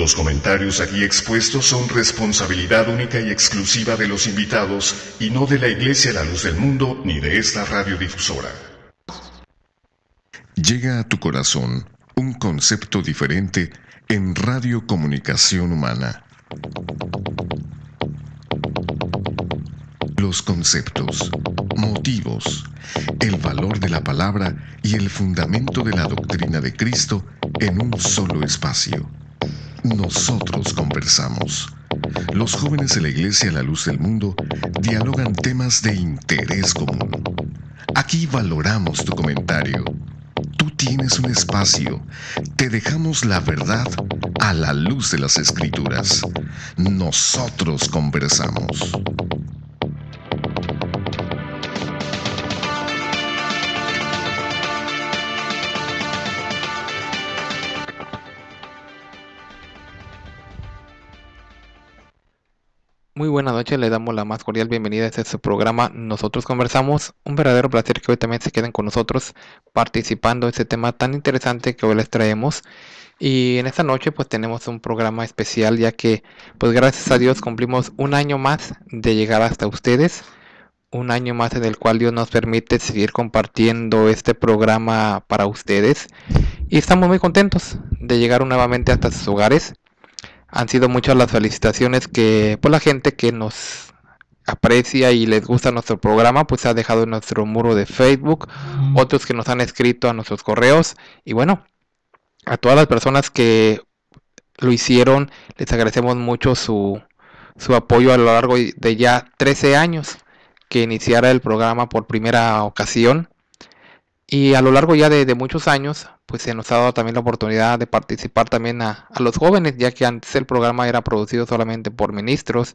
Los comentarios aquí expuestos son responsabilidad única y exclusiva de los invitados y no de la Iglesia La Luz del Mundo ni de esta radiodifusora. Llega a tu corazón un concepto diferente en Radio Comunicación Humana. Los conceptos, motivos, el valor de la palabra y el fundamento de la doctrina de Cristo en un solo espacio. Nosotros conversamos. Los jóvenes de la Iglesia La Luz del Mundo dialogan temas de interés común. Aquí valoramos tu comentario. Tú tienes un espacio. Te dejamos la verdad a la luz de las Escrituras. Nosotros conversamos. Muy buenas noches, le damos la más cordial bienvenida a este su programa Nosotros Conversamos. Un verdadero placer que hoy también se queden con nosotros participando en este tema tan interesante que hoy les traemos. Y en esta noche pues tenemos un programa especial, ya que pues gracias a Dios cumplimos un año más de llegar hasta ustedes. Un año más en el cual Dios nos permite seguir compartiendo este programa para ustedes. Y estamos muy contentos de llegar nuevamente hasta sus hogares. Han sido muchas las felicitaciones que por la gente que nos aprecia y les gusta nuestro programa, pues ha dejado en nuestro muro de Facebook, otros que nos han escrito a nuestros correos, y bueno, a todas las personas que lo hicieron, les agradecemos mucho su apoyo a lo largo de ya 13 años que iniciara el programa por primera ocasión. Y a lo largo ya de muchos años, pues se nos ha dado también la oportunidad de participar también a los jóvenes, ya que antes el programa era producido solamente por ministros,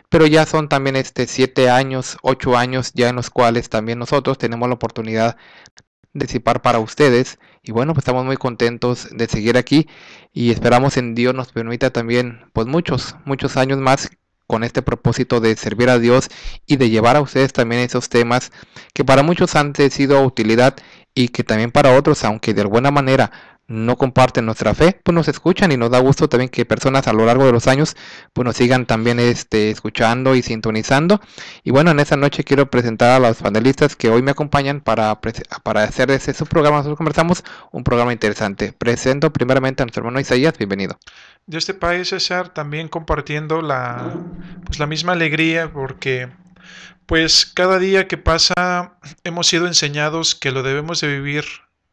pero ya son también 7 años, 8 años ya en los cuales también nosotros tenemos la oportunidad de participar para ustedes. Y bueno, pues estamos muy contentos de seguir aquí y esperamos en Dios nos permita también pues muchos años más con este propósito de servir a Dios y de llevar a ustedes también esos temas que para muchos han sido utilidad y que también para otros, aunque de alguna manera no comparten nuestra fe, pues nos escuchan y nos da gusto también que personas a lo largo de los años pues nos sigan también escuchando y sintonizando. Y bueno, en esta noche quiero presentar a los panelistas que hoy me acompañan para hacer su programa. Nosotros conversamos un programa interesante. Presento primeramente a nuestro hermano Isaías, bienvenido. De este país, César, también compartiendo la misma alegría, porque pues cada día que pasa hemos sido enseñados que lo debemos de vivir.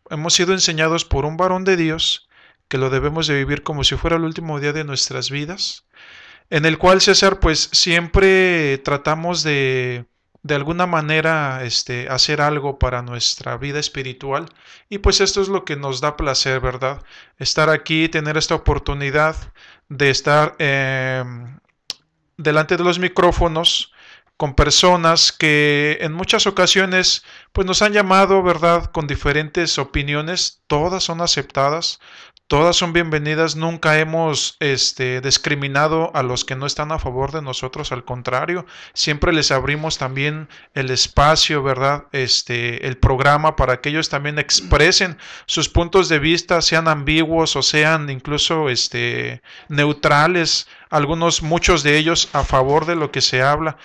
Hemos sido enseñados por un varón de Dios que lo debemos de vivir como si fuera el último día de nuestras vidas, en el cual, César, pues siempre tratamos de alguna manera hacer algo para nuestra vida espiritual, y pues esto es lo que nos da placer, ¿verdad? Estar aquí, tener esta oportunidad de estar delante de los micrófonos con personas que en muchas ocasiones pues nos han llamado, ¿verdad?, con diferentes opiniones. Todas son aceptadas, todas son bienvenidas. Nunca hemos discriminado a los que no están a favor de nosotros, al contrario, siempre les abrimos también el espacio, ¿verdad?, el programa para que ellos también expresen sus puntos de vista, sean ambiguos o sean incluso neutrales, muchos de ellos a favor de lo que se habla.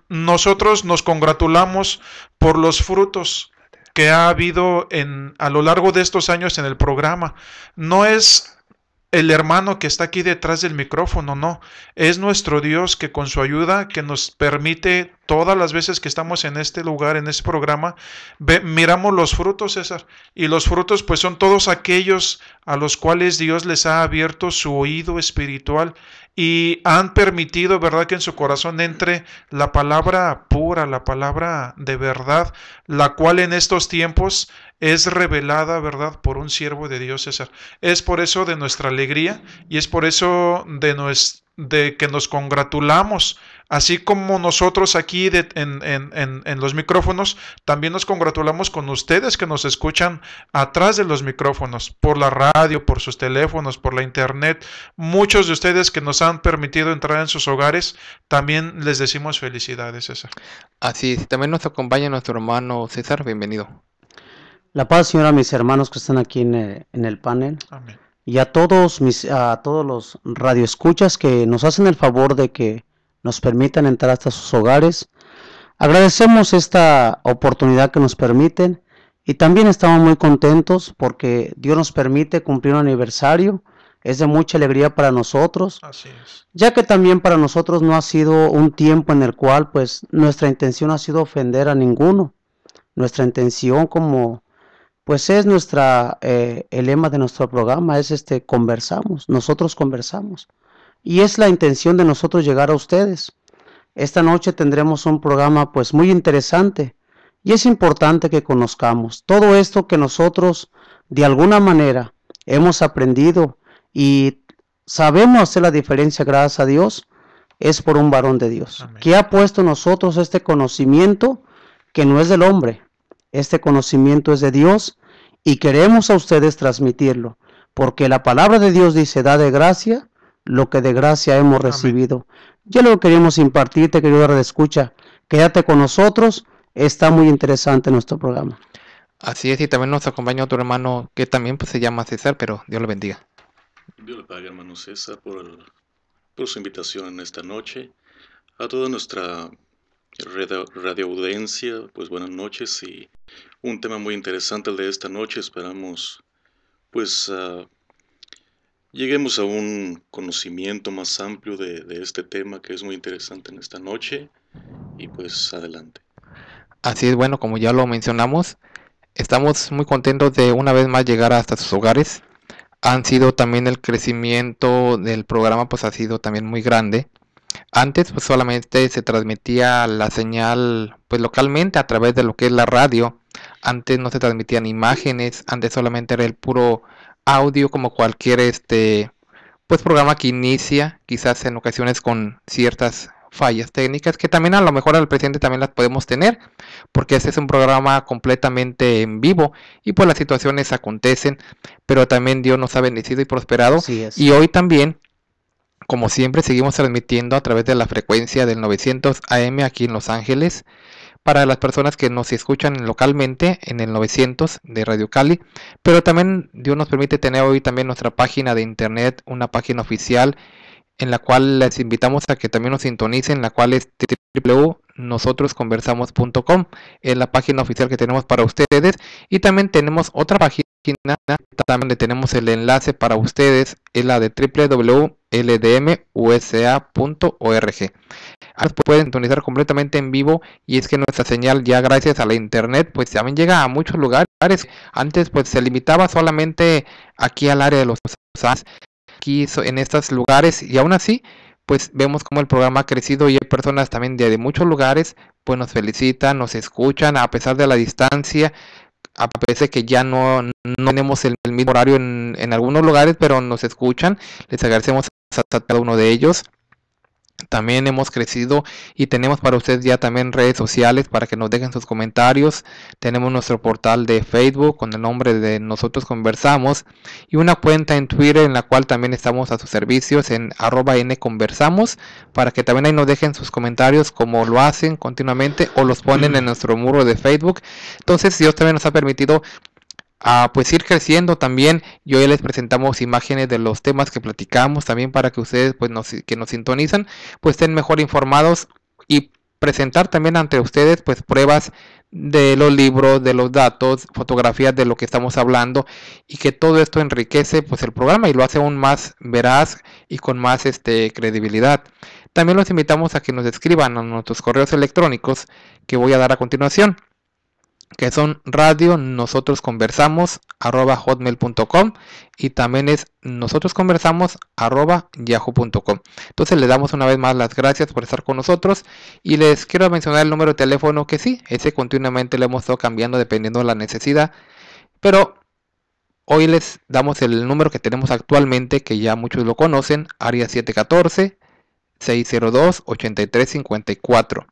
Nosotros nos congratulamos por los frutos que ha habido a lo largo de estos años en el programa. No es el hermano que está aquí detrás del micrófono, no, es nuestro Dios que con su ayuda, que nos permite todas las veces que estamos en este lugar, en este programa, miramos los frutos, César, y los frutos pues son todos aquellos a los cuales Dios les ha abierto su oído espiritual y han permitido, ¿verdad?, que en su corazón entre la palabra pura, la palabra de verdad, la cual en estos tiempos es revelada, ¿verdad?, por un siervo de Dios, César. Es por eso de nuestra alegría y es por eso de que nos congratulamos, así como nosotros aquí en los micrófonos, también nos congratulamos con ustedes que nos escuchan atrás de los micrófonos, por la radio, por sus teléfonos, por la internet. Muchos de ustedes que nos han permitido entrar en sus hogares, también les decimos felicidades, César. Así es, también nos acompaña nuestro hermano César, bienvenido. La paz, Señor, a mis hermanos que están aquí en el panel. Amén. y a todos los radioescuchas que nos hacen el favor de que nos permitan entrar hasta sus hogares. Agradecemos esta oportunidad que nos permiten y también estamos muy contentos porque Dios nos permite cumplir un aniversario. Es de mucha alegría para nosotros, Así es. ya que también para nosotros no ha sido un tiempo en el cual pues nuestra intención ha sido ofender a ninguno. Nuestra intención, como pues es el lema de nuestro programa, es conversamos, nosotros conversamos. Y es la intención de nosotros llegar a ustedes. Esta noche tendremos un programa pues muy interesante y es importante que conozcamos todo esto que nosotros de alguna manera hemos aprendido y sabemos hacer la diferencia, gracias a Dios, es por un varón de Dios, Amén. que ha puesto en nosotros este conocimiento que no es del hombre, este conocimiento es de Dios y queremos a ustedes transmitirlo, porque la palabra de Dios dice, da de gracia lo que de gracia hemos recibido. Ya lo queremos impartirte, querido redescucha, quédate con nosotros, está muy interesante nuestro programa. Así es, y también nos acompaña otro hermano que también pues, se llama César, pero Dios lo bendiga. Dios le pague, hermano César, por su invitación en esta noche. A toda nuestra radio audiencia, pues buenas noches y un tema muy interesante el de esta noche. Esperamos, pues, lleguemos a un conocimiento más amplio de este tema que es muy interesante en esta noche. Y pues, adelante. Así es, bueno, como ya lo mencionamos, estamos muy contentos de una vez más llegar hasta sus hogares. Han sido también el crecimiento del programa, pues ha sido también muy grande. Antes pues solamente se transmitía la señal pues localmente a través de lo que es la radio. Antes no se transmitían imágenes, antes solamente era el puro audio como cualquier pues programa que inicia, quizás en ocasiones con ciertas fallas técnicas que también a lo mejor al presente también las podemos tener, porque este es un programa completamente en vivo y pues las situaciones acontecen, pero también Dios nos ha bendecido y prosperado. Y hoy también, como siempre, seguimos transmitiendo a través de la frecuencia del 900 AM aquí en Los Ángeles. Para las personas que nos escuchan localmente en el 900 de Radio Cali, pero también Dios nos permite tener hoy también nuestra página de internet, una página oficial en la cual les invitamos a que también nos sintonicen, la cual es www.nosotrosconversamos.com, es la página oficial que tenemos para ustedes, y también tenemos otra página también donde tenemos el enlace para ustedes, es la de www.ldmusa.org. Pueden sintonizar completamente en vivo, y es que nuestra señal ya gracias a la internet pues también llega a muchos lugares. Antes pues se limitaba solamente aquí al área de Los Ángeles, aquí en estos lugares, y aún así pues vemos cómo el programa ha crecido y hay personas también de muchos lugares pues nos felicitan, nos escuchan a pesar de la distancia, a pesar de que ya no tenemos el mismo horario en algunos lugares, pero nos escuchan. Les agradecemos a cada uno de ellos. También hemos crecido y tenemos para ustedes ya también redes sociales para que nos dejen sus comentarios. Tenemos nuestro portal de Facebook con el nombre de Nosotros Conversamos y una cuenta en Twitter en la cual también estamos a sus servicios en @nconversamos, para que también ahí nos dejen sus comentarios como lo hacen continuamente o los ponen en nuestro muro de Facebook. Entonces Dios también nos ha permitido pues ir creciendo también, y hoy les presentamos imágenes de los temas que platicamos también para que ustedes pues que nos sintonizan pues estén mejor informados, y presentar también ante ustedes pues pruebas de los libros, de los datos, fotografías de lo que estamos hablando, y que todo esto enriquece pues el programa y lo hace aún más veraz y con más credibilidad. También los invitamos a que nos escriban a nuestros correos electrónicos que voy a dar a continuación, que son radionosotrosconversamos@hotmail.com y también es nosotrosconversamos@yahoo.com. Entonces le damos una vez más las gracias por estar con nosotros, y les quiero mencionar el número de teléfono, que sí, ese continuamente lo hemos estado cambiando dependiendo de la necesidad, pero hoy les damos el número que tenemos actualmente, que ya muchos lo conocen, área 714-602-8354.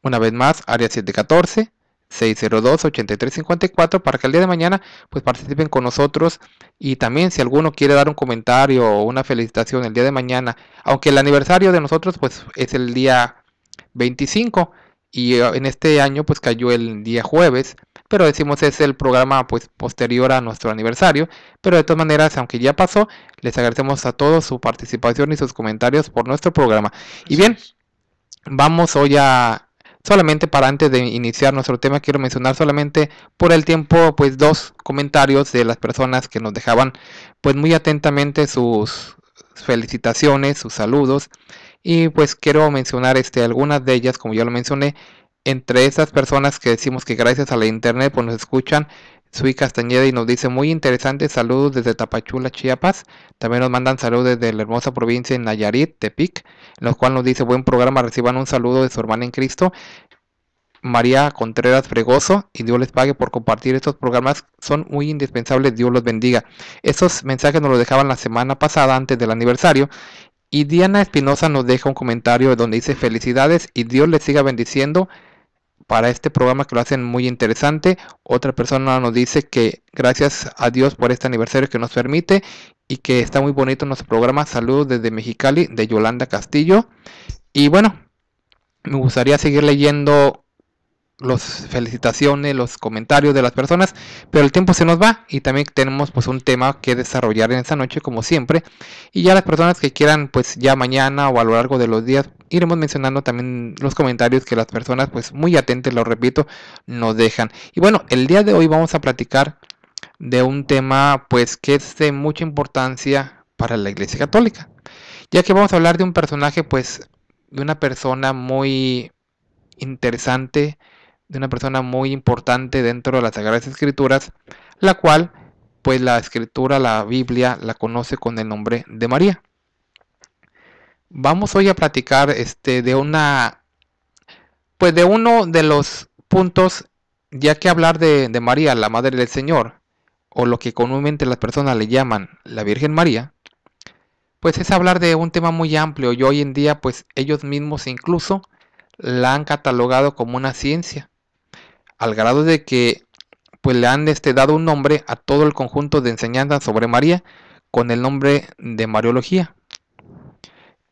Una vez más, área 714-602-8354, para que el día de mañana pues participen con nosotros. Y también si alguno quiere dar un comentario o una felicitación el día de mañana, aunque el aniversario de nosotros pues es el día 25 y en este año pues cayó el día jueves, pero decimos es el programa pues posterior a nuestro aniversario. Pero de todas maneras, aunque ya pasó, les agradecemos a todos su participación y sus comentarios por nuestro programa. Y bien, vamos hoy a, solamente para antes de iniciar nuestro tema, quiero mencionar solamente por el tiempo pues 2 comentarios de las personas que nos dejaban pues muy atentamente sus felicitaciones, sus saludos. Y pues quiero mencionar algunas de ellas, como ya lo mencioné. Entre esas personas que decimos que gracias a la internet pues nos escuchan, Sui Castañeda y nos dice muy interesante, saludos desde Tapachula, Chiapas. También nos mandan saludos desde la hermosa provincia de Nayarit, Tepic, en los cuales nos dice buen programa, reciban un saludo de su hermana en Cristo, María Contreras Fregoso, y Dios les pague por compartir estos programas, son muy indispensables, Dios los bendiga. Estos mensajes nos los dejaban la semana pasada antes del aniversario. Y Diana Espinosa nos deja un comentario donde dice felicidades y Dios les siga bendiciendo para este programa que lo hacen muy interesante. Otra persona nos dice que gracias a Dios por este aniversario que nos permite y que está muy bonito nuestro programa. Saludos desde Mexicali, de Yolanda Castillo. Y bueno, me gustaría seguir leyendo las felicitaciones, los comentarios de las personas, pero el tiempo se nos va y también tenemos pues un tema que desarrollar en esta noche como siempre, y ya las personas que quieran pues ya mañana o a lo largo de los días iremos mencionando también los comentarios que las personas pues muy atentas, lo repito, nos dejan. Y bueno, el día de hoy vamos a platicar de un tema pues que es de mucha importancia para la Iglesia Católica, ya que vamos a hablar de un personaje pues de una persona muy interesante, de una persona muy importante dentro de las Sagradas Escrituras, la cual pues la Escritura, la Biblia, la conoce con el nombre de María. Vamos hoy a platicar de uno de los puntos, ya que hablar de María, la Madre del Señor, o lo que comúnmente las personas le llaman la Virgen María, pues es hablar de un tema muy amplio, y hoy en día pues ellos mismos incluso la han catalogado como una ciencia, al grado de que pues le han dado un nombre a todo el conjunto de enseñanzas sobre María con el nombre de Mariología.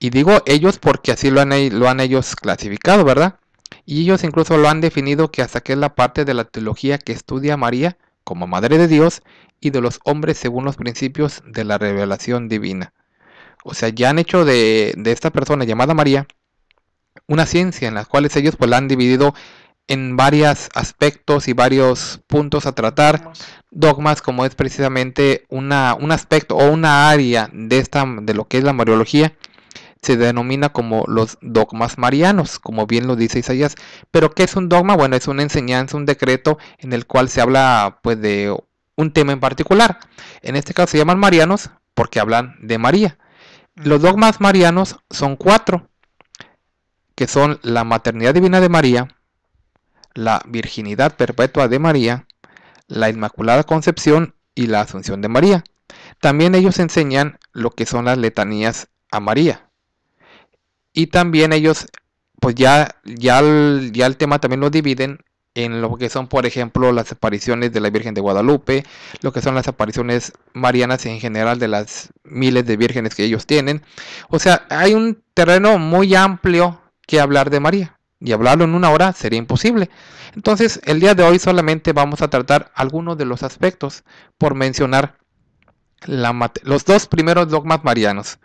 Y digo ellos porque así lo han ellos clasificado, ¿verdad? Y ellos incluso lo han definido que hasta que es la parte de la teología que estudia a María como Madre de Dios y de los hombres según los principios de la revelación divina. O sea, ya han hecho de esta persona llamada María una ciencia en la cual ellos pues la han dividido en varios aspectos y varios puntos a tratar, dogmas, como es precisamente un aspecto o una área de lo que es la Mariología, se denomina como los dogmas marianos, como bien lo dice Isaías. Pero ¿qué es un dogma? Bueno, es una enseñanza, un decreto en el cual se habla pues de un tema en particular. En este caso se llaman marianos porque hablan de María. Los dogmas marianos son 4, que son la maternidad divina de María, la virginidad perpetua de María, la Inmaculada Concepción y la Asunción de María. También ellos enseñan lo que son las letanías a María. Y también ellos, pues ya el tema también lo dividen en lo que son, por ejemplo, las apariciones de la Virgen de Guadalupe, lo que son las apariciones marianas en general de las miles de vírgenes que ellos tienen. O sea, hay un terreno muy amplio que hablar de María. Y hablarlo en una hora sería imposible. Entonces, el día de hoy solamente vamos a tratar algunos de los aspectos, por mencionar los 2 primeros dogmas marianos.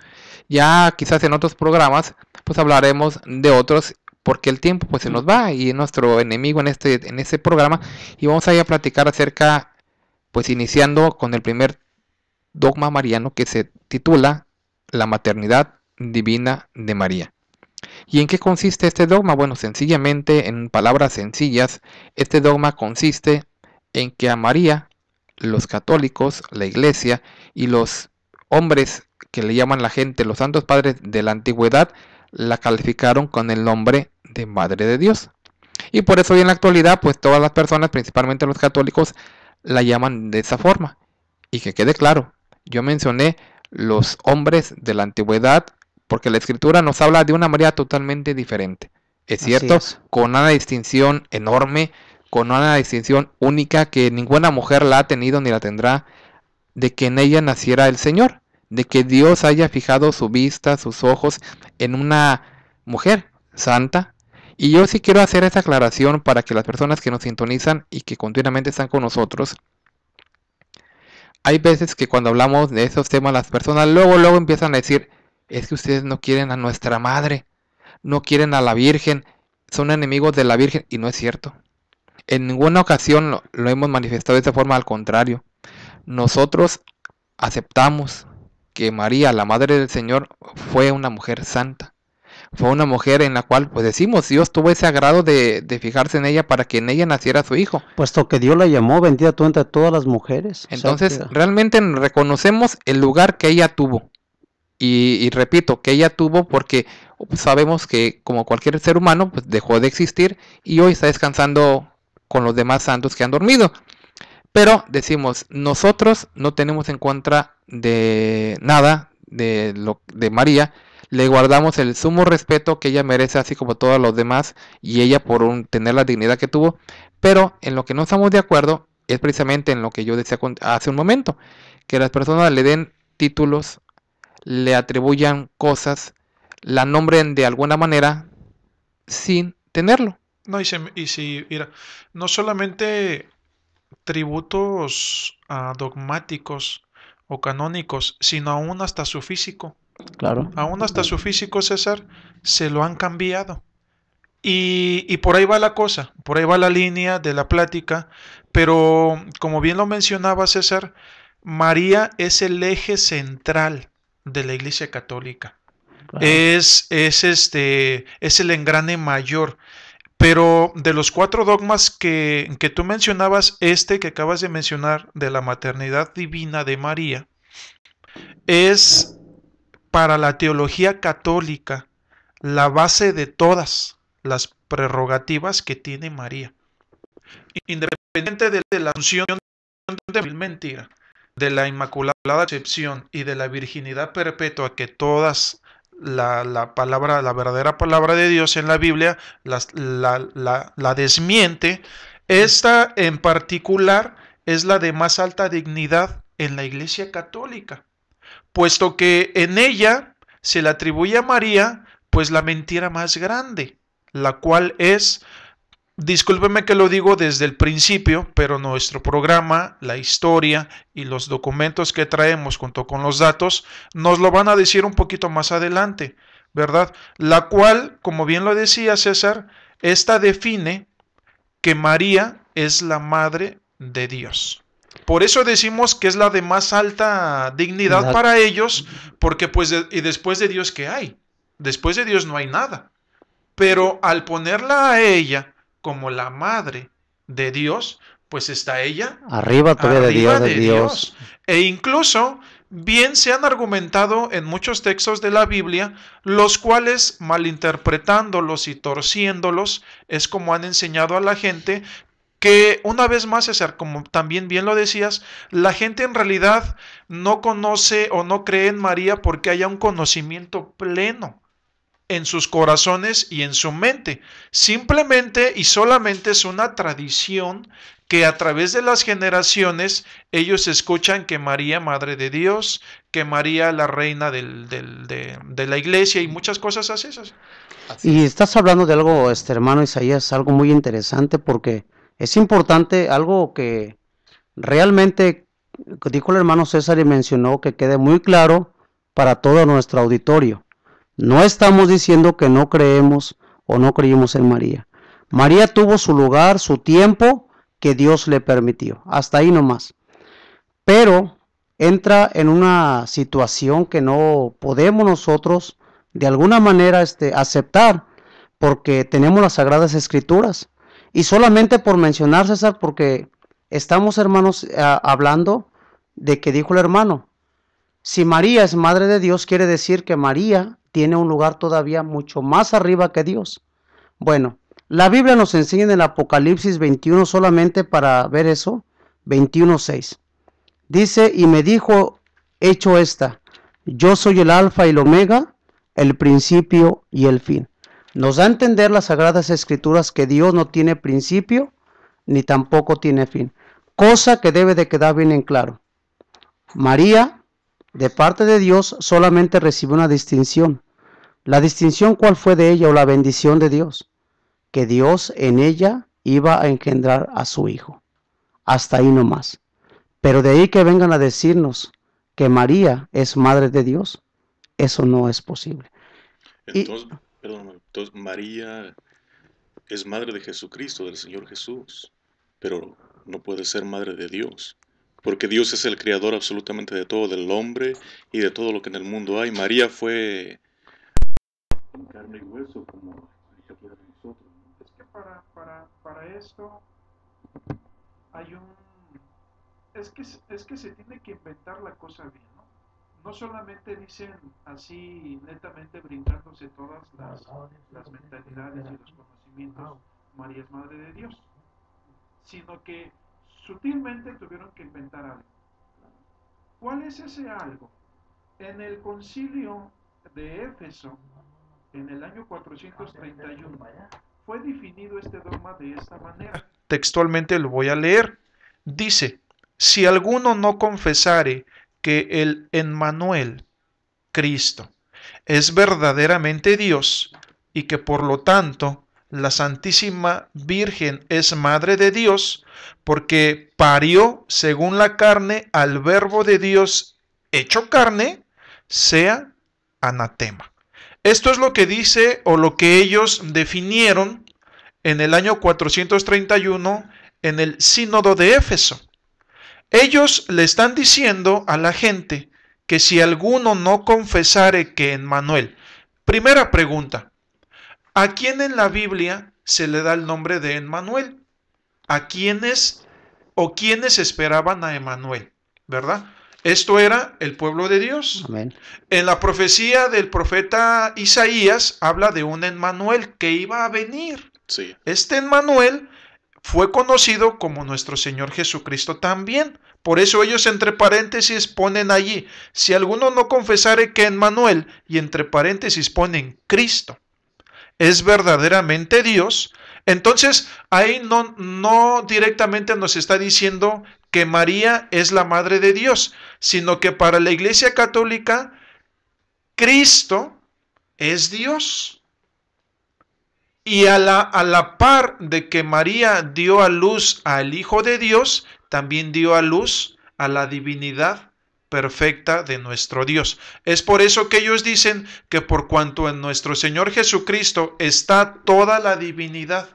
Ya quizás en otros programas, pues hablaremos de otros, porque el tiempo pues se nos va y es nuestro enemigo en este programa. Y vamos a ir a platicar acerca, pues iniciando con el primer dogma mariano que se titula La Maternidad Divina de María. ¿Y en qué consiste este dogma? Bueno, sencillamente, en palabras sencillas, este dogma consiste en que a María, los católicos, la Iglesia y los hombres que le llaman la gente, los santos padres de la antigüedad, la calificaron con el nombre de Madre de Dios. Y por eso hoy en la actualidad, pues todas las personas, principalmente los católicos, la llaman de esa forma. Y que quede claro, yo mencioné los hombres de la antigüedad, porque la Escritura nos habla de una María totalmente diferente. Es cierto, con una distinción enorme, con una distinción única que ninguna mujer la ha tenido ni la tendrá, de que en ella naciera el Señor, de que Dios haya fijado su vista, sus ojos en una mujer santa Y yo sí quiero hacer esa aclaración para que las personas que nos sintonizan y que continuamente están con nosotros, hay veces que cuando hablamos de esos temas, las personas luego empiezan a decir, es que ustedes no quieren a nuestra madre, no quieren a la Virgen, son enemigos de la Virgen, y no es cierto. En ninguna ocasión lo hemos manifestado de esa forma, al contrario. Nosotros aceptamos que María, la Madre del Señor, fue una mujer santa. Fue una mujer en la cual, pues decimos, Dios tuvo ese agrado de fijarse en ella para que en ella naciera su hijo. Puesto que Dios la llamó bendita tú entre todas las mujeres. Entonces, realmente reconocemos el lugar que ella tuvo. Y repito, que ella tuvo porque sabemos que como cualquier ser humano, pues dejó de existir y hoy está descansando con los demás santos que han dormido. Pero decimos, nosotros no tenemos en contra de nada de María. Le guardamos el sumo respeto que ella merece, así como todos los demás, y ella por tener la dignidad que tuvo. Pero en lo que no estamos de acuerdo es precisamente en lo que yo decía hace un momento, que las personas le den títulos, le atribuyan cosas, la nombren de alguna manera sin tenerlo. No, mira, no solamente tributos dogmáticos o canónicos, sino aún hasta su físico. Claro. Aún hasta su físico, César, se lo han cambiado. Y por ahí va la cosa, por ahí va la línea de la plática, pero como bien lo mencionaba César, María es el eje central de la Iglesia Católica. Claro. Es el engrane mayor. Pero de los 4 dogmas que tú mencionabas, que acabas de mencionar de la maternidad divina de María, es para la teología católica la base de todas las prerrogativas que tiene María. Independiente de la unción de mentira, de la Inmaculada Concepción y de la virginidad perpetua que todas la verdadera palabra de Dios en la Biblia la desmiente, esta en particular es la de más alta dignidad en la Iglesia Católica, puesto que en ella se le atribuye a María pues la mentira más grande, la cual es, discúlpeme que lo digo desde el principio, pero nuestro programa, la historia y los documentos que traemos junto con los datos nos lo van a decir un poquito más adelante, ¿verdad? La cual, como bien lo decía César, esta define que María es la Madre de Dios. Por eso decimos que es la de más alta dignidad para ellos, porque pues y después de Dios, ¿qué hay? Después de Dios no hay nada. Pero al ponerla a ella como la Madre de Dios, pues está ella arriba todavía de Dios. E incluso bien se han argumentado en muchos textos de la Biblia, los cuales malinterpretándolos y torciéndolos, es como han enseñado a la gente que, una vez más, César, como también bien lo decías, la gente en realidad no conoce o no cree en María porque haya un conocimiento pleno en sus corazones y en su mente. Simplemente y solamente es una tradición que a través de las generaciones ellos escuchan que María, Madre de Dios, que María, la reina de la iglesia y muchas cosas así. Y estás hablando de algo, hermano Isaías, algo muy interesante, porque es importante, algo que realmente dijo el hermano César y mencionó, que quede muy claro para todo nuestro auditorio. No estamos diciendo que no creemos o no creímos en María. María tuvo su lugar, su tiempo que Dios le permitió. Hasta ahí nomás. Pero entra en una situación que no podemos nosotros de alguna manera aceptar, porque tenemos las Sagradas Escrituras. Y solamente por mencionar, César, porque estamos, hermanos, hablando de que dijo el hermano, si María es Madre de Dios, quiere decir que María tiene un lugar todavía mucho más arriba que Dios. Bueno, la Biblia nos enseña en el Apocalipsis 21, solamente para ver eso, 21:6. Dice, y me dijo, hecho esta, yo soy el alfa y el omega, el principio y el fin. Nos da a entender las Sagradas Escrituras que Dios no tiene principio, ni tampoco tiene fin. Cosa que debe de quedar bien en claro. María, de parte de Dios, solamente recibió una distinción. ¿La distinción cuál fue de ella o la bendición de Dios? que Dios en ella iba a engendrar a su Hijo. Hasta ahí nomás. Pero de ahí que vengan a decirnos que María es madre de Dios, eso no es posible. Entonces, entonces María es madre de Jesucristo, del Señor Jesús, pero no puede ser madre de Dios, porque Dios es el creador absolutamente de todo, del hombre y de todo lo que en el mundo hay. María fue en carne y hueso como criatura de nosotros. Es que para esto hay un... Es que se tiene que inventar la cosa bien, ¿no? No solamente dicen así netamente brincándose todas las mentalidades y los conocimientos, María es madre de Dios, sino que sutilmente tuvieron que inventar algo. ¿Cuál es ese algo? En el concilio de Éfeso, en el año 431, fue definido este dogma de esta manera. Textualmente lo voy a leer. Dice: si alguno no confesare que el Emmanuel, Cristo, es verdaderamente Dios y que por lo tanto la Santísima Virgen es Madre de Dios, porque parió según la carne al Verbo de Dios hecho carne, sea anatema. Esto es lo que dice o lo que ellos definieron en el año 431 en el Sínodo de Éfeso. Ellos le están diciendo a la gente que si alguno no confesare que Emmanuel. Primera pregunta: ¿a quién en la Biblia se le da el nombre de Emmanuel? ¿A quiénes o quiénes esperaban a Emmanuel? ¿Verdad? Esto era el pueblo de Dios. Amén. En la profecía del profeta Isaías habla de un Emmanuel que iba a venir. Sí. Este Emmanuel fue conocido como nuestro Señor Jesucristo también. Por eso ellos entre paréntesis ponen allí: si alguno no confesare que Emmanuel, y entre paréntesis ponen Cristo, es verdaderamente Dios. Entonces ahí no directamente nos está diciendo que María es la madre de Dios, sino que para la Iglesia Católica Cristo es Dios. Y a la par de que María dio a luz al Hijo de Dios, también dio a luz a la divinidad perfecta de nuestro Dios. Es por eso que ellos dicen que por cuanto en nuestro Señor Jesucristo está toda la divinidad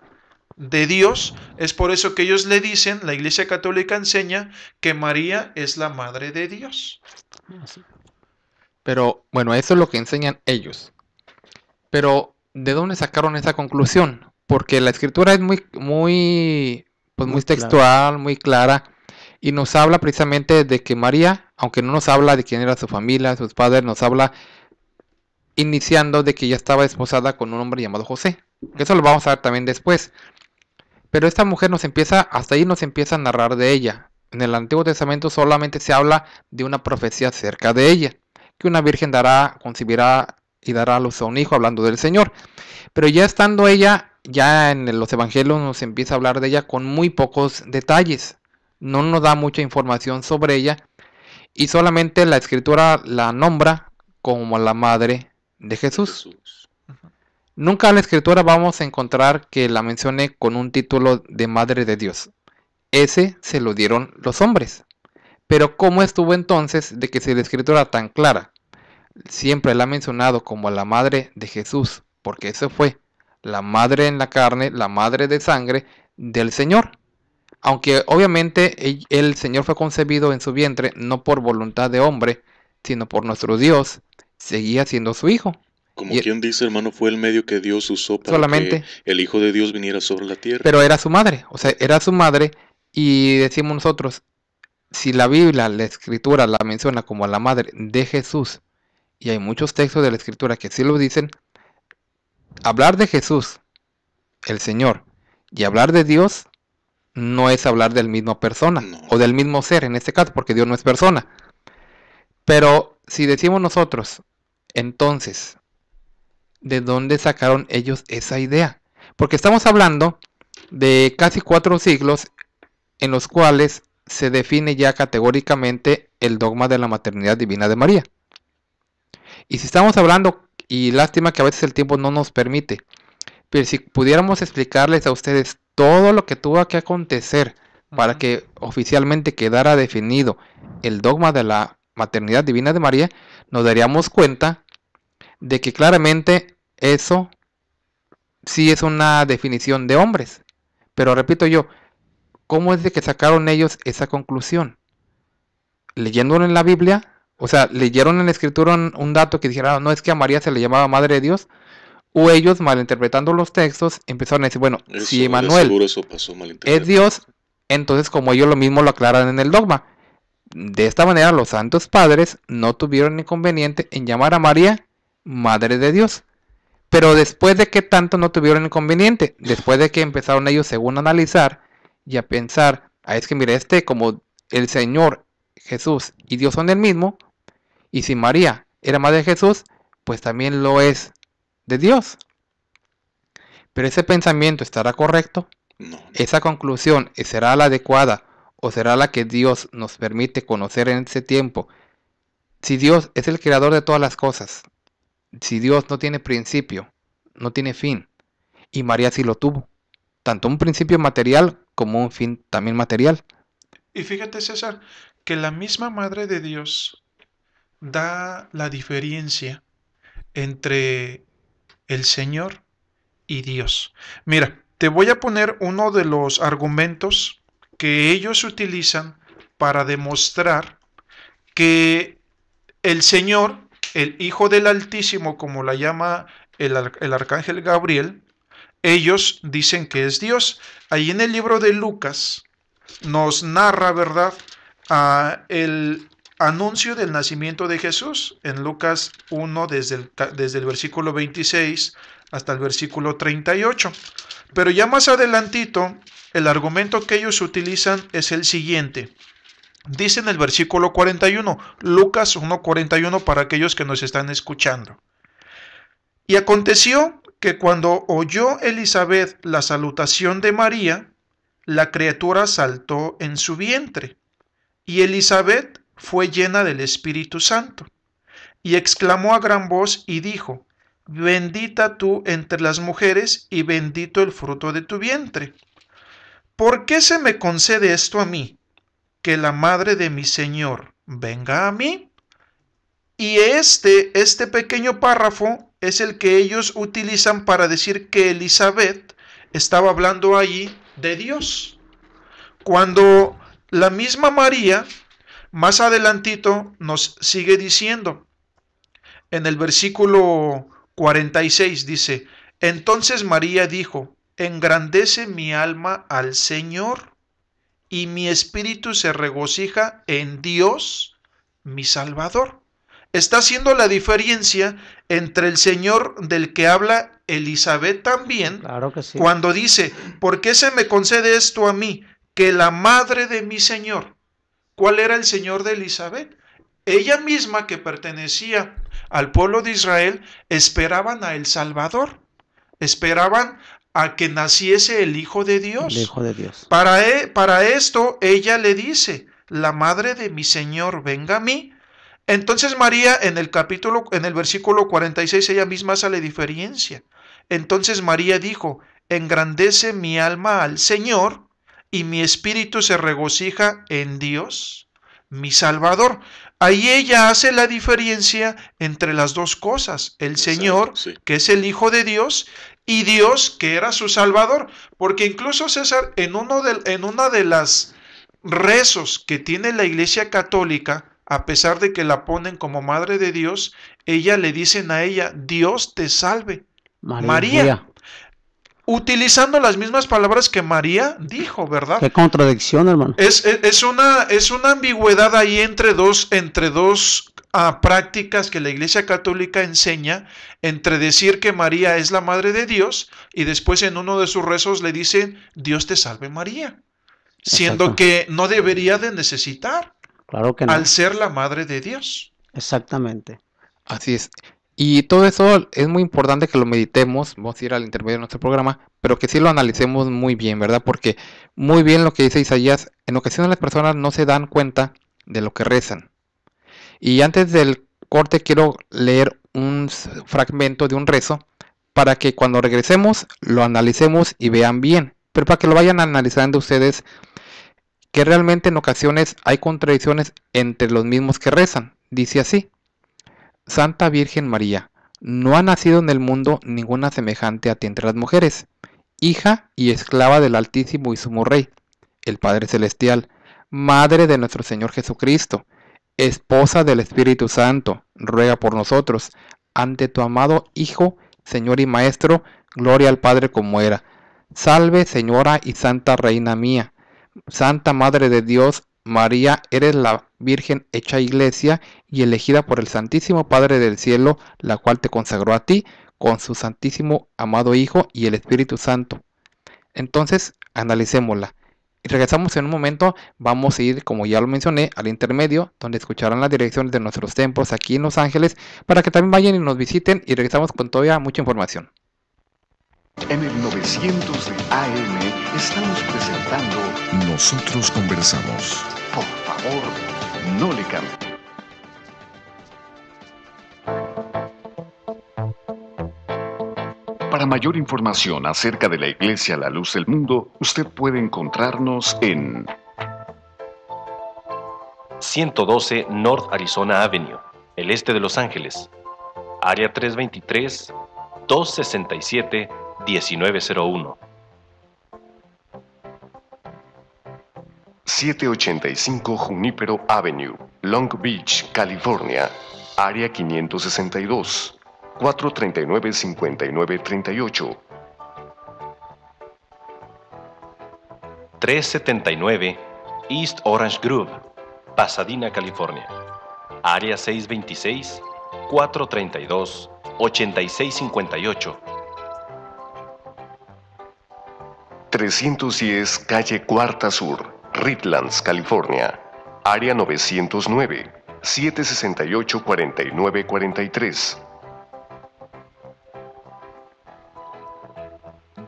de Dios, es por eso que ellos le dicen, la Iglesia Católica enseña que María es la Madre de Dios. Pero bueno, eso es lo que enseñan ellos. Pero ¿de dónde sacaron esa conclusión? Porque la escritura es muy textual, muy clara, y nos habla precisamente de que María, aunque no nos habla de quién era su familia, sus padres, nos habla iniciando de que ella estaba desposada con un hombre llamado José. Eso lo vamos a ver también después. Pero esta mujer hasta ahí nos empieza a narrar de ella. En el Antiguo Testamento solamente se habla de una profecía acerca de ella, que una virgen concebirá y dará a luz a un hijo, hablando del Señor. Pero ya estando ella, ya en los evangelios nos empieza a hablar de ella con muy pocos detalles. No nos da mucha información sobre ella, y solamente la escritura la nombra como la madre de Jesús. Nunca en la escritura vamos a encontrar que la mencione con un título de madre de Dios. Ese se lo dieron los hombres. Pero ¿cómo estuvo entonces de que si la escritura tan clara siempre la ha mencionado como la madre de Jesús? Porque eso fue la madre en la carne, la madre de sangre del Señor. Aunque obviamente el Señor fue concebido en su vientre no por voluntad de hombre, sino por nuestro Dios, seguía siendo su hijo. Como quien dice, hermano, fue el medio que Dios usó para solamente, que el Hijo de Dios viniera sobre la tierra. Pero era su madre, o sea, era su madre, y decimos nosotros, si la Biblia, la escritura la menciona como la madre de Jesús, y hay muchos textos de la escritura que sí lo dicen, hablar de Jesús, el Señor, y hablar de Dios no es hablar del mismo persona, o del mismo ser en este caso, porque Dios no es persona. Pero si decimos nosotros, entonces, ¿de dónde sacaron ellos esa idea? Porque estamos hablando de casi 4 siglos en los cuales se define ya categóricamente el dogma de la maternidad divina de María. Y si estamos hablando, y lástima que a veces el tiempo no nos permite, Pero si pudiéramos explicarles a ustedes todo lo que tuvo que acontecer para que oficialmente quedara definido el dogma de la maternidad divina de María, nos daríamos cuenta de que claramente eso sí es una definición de hombres. Pero repito yo, ¿cómo es de que sacaron ellos esa conclusión? Leyéndolo en la Biblia, o sea, leyeron en la Escritura un dato que dijera, no, es que a María se le llamaba Madre de Dios, o ellos, malinterpretando los textos, empezaron a decir, bueno, si Emmanuel es Dios, entonces como ellos lo mismo lo aclaran en el dogma. De esta manera los santos padres no tuvieron inconveniente en llamar a María Madre de Dios. Pero después de que tanto no tuvieron inconveniente, después de que empezaron ellos según a analizar y a pensar, es que mire, como el Señor Jesús y Dios son el mismo, y si María era Madre de Jesús, pues también lo es de Dios. Pero ese pensamiento estará correcto, No. esa conclusión será la adecuada o será la que Dios nos permite conocer en ese tiempo. Si Dios es el creador de todas las cosas, si Dios no tiene principio, no tiene fin, y María sí lo tuvo, tanto un principio material como un fin también material. Y fíjate, César, que la misma Madre de Dios da la diferencia entre el Señor y Dios. Mira, te voy a poner uno de los argumentos que ellos utilizan para demostrar que el Señor, el Hijo del Altísimo, como la llama el arcángel Gabriel, ellos dicen que es Dios. Ahí en el libro de Lucas nos narra, ¿verdad?, el anuncio del nacimiento de Jesús en Lucas 1 desde el versículo 26 hasta el versículo 38. Pero ya más adelantito, el argumento que ellos utilizan es el siguiente. Dice en el versículo 41, Lucas 1:41 para aquellos que nos están escuchando. Y aconteció que cuando oyó Elizabeth la salutación de María, la criatura saltó en su vientre. Y Elizabeth fue llena del Espíritu Santo, y exclamó a gran voz y dijo, bendita tú entre las mujeres, y bendito el fruto de tu vientre. ¿Por qué se me concede esto a mí, que la madre de mi Señor venga a mí? Y este pequeño párrafo es el que ellos utilizan para decir que Elizabeth estaba hablando allí de Dios. Cuando la misma María, más adelantito, nos sigue diciendo, en el versículo 46 dice, entonces María dijo, engrandece mi alma al Señor, y mi espíritu se regocija en Dios, mi Salvador. Está haciendo la diferencia entre el Señor del que habla Elizabeth también, Claro que sí. cuando dice, ¿por qué se me concede esto a mí? Que la madre de mi Señor. ¿Cuál era el Señor de Elizabeth? Ella misma, que pertenecía al pueblo de Israel, esperaban a el Salvador. Esperaban a que naciese el Hijo de Dios. El Hijo de Dios. Para esto ella le dice, la madre de mi Señor venga a mí. Entonces María en el versículo 46 ella misma hace la diferencia. Entonces María dijo, engrandece mi alma al Señor, y mi espíritu se regocija en Dios, mi Salvador. Ahí ella hace la diferencia entre las dos cosas, el Señor, sí, que es el Hijo de Dios, y Dios, que era su Salvador. Porque incluso, César, en una de las rezos que tiene la Iglesia Católica, a pesar de que la ponen como Madre de Dios, ella le dicen a ella, Dios te salve, María. Utilizando las mismas palabras que María dijo, ¿verdad? Qué contradicción, hermano. Es una ambigüedad ahí entre dos prácticas que la Iglesia Católica enseña, entre decir que María es la Madre de Dios y después en uno de sus rezos le dicen, Dios te salve María, siendo Exacto. que no debería de necesitar, Claro que no. al ser la Madre de Dios. Exactamente. Así es. Y todo eso es muy importante que lo meditemos, vamos a ir al intermedio de nuestro programa, pero que sí lo analicemos muy bien, ¿verdad? Porque muy bien lo que dice Isaías, en ocasiones las personas no se dan cuenta de lo que rezan. Y antes del corte quiero leer un fragmento de un rezo para que cuando regresemos lo analicemos y vean bien, pero para que lo vayan analizando ustedes, que realmente en ocasiones hay contradicciones entre los mismos que rezan. Dice así: Santa Virgen María, no ha nacido en el mundo ninguna semejante a ti entre las mujeres, hija y esclava del Altísimo y Sumo Rey, el Padre Celestial, Madre de nuestro Señor Jesucristo, esposa del Espíritu Santo, ruega por nosotros, ante tu amado Hijo, Señor y Maestro, gloria al Padre como era. Salve, Señora y Santa Reina mía, Santa Madre de Dios, María, eres la Virgen hecha Iglesia y elegida por el Santísimo Padre del Cielo, la cual te consagró a ti, con su Santísimo amado Hijo y el Espíritu Santo. Entonces, analicémosla. Y regresamos en un momento. Vamos a ir, como ya lo mencioné, al intermedio, donde escucharán las direcciones de nuestros templos aquí en Los Ángeles, para que también vayan y nos visiten, y regresamos con todavía mucha información. En el 900 de AM estamos presentando Nosotros Conversamos. Por favor, no le cambie. Para mayor información acerca de la Iglesia La Luz del Mundo, usted puede encontrarnos en 112 North Arizona Avenue, el este de Los Ángeles, área 323-267-1901. 785 Junípero Avenue, Long Beach, California, área 562. 439-5938. 379 East Orange Grove, Pasadena, California, área 626-432-8658. 310 Calle Cuarta Sur, Redlands, California, área 909, 768-4943.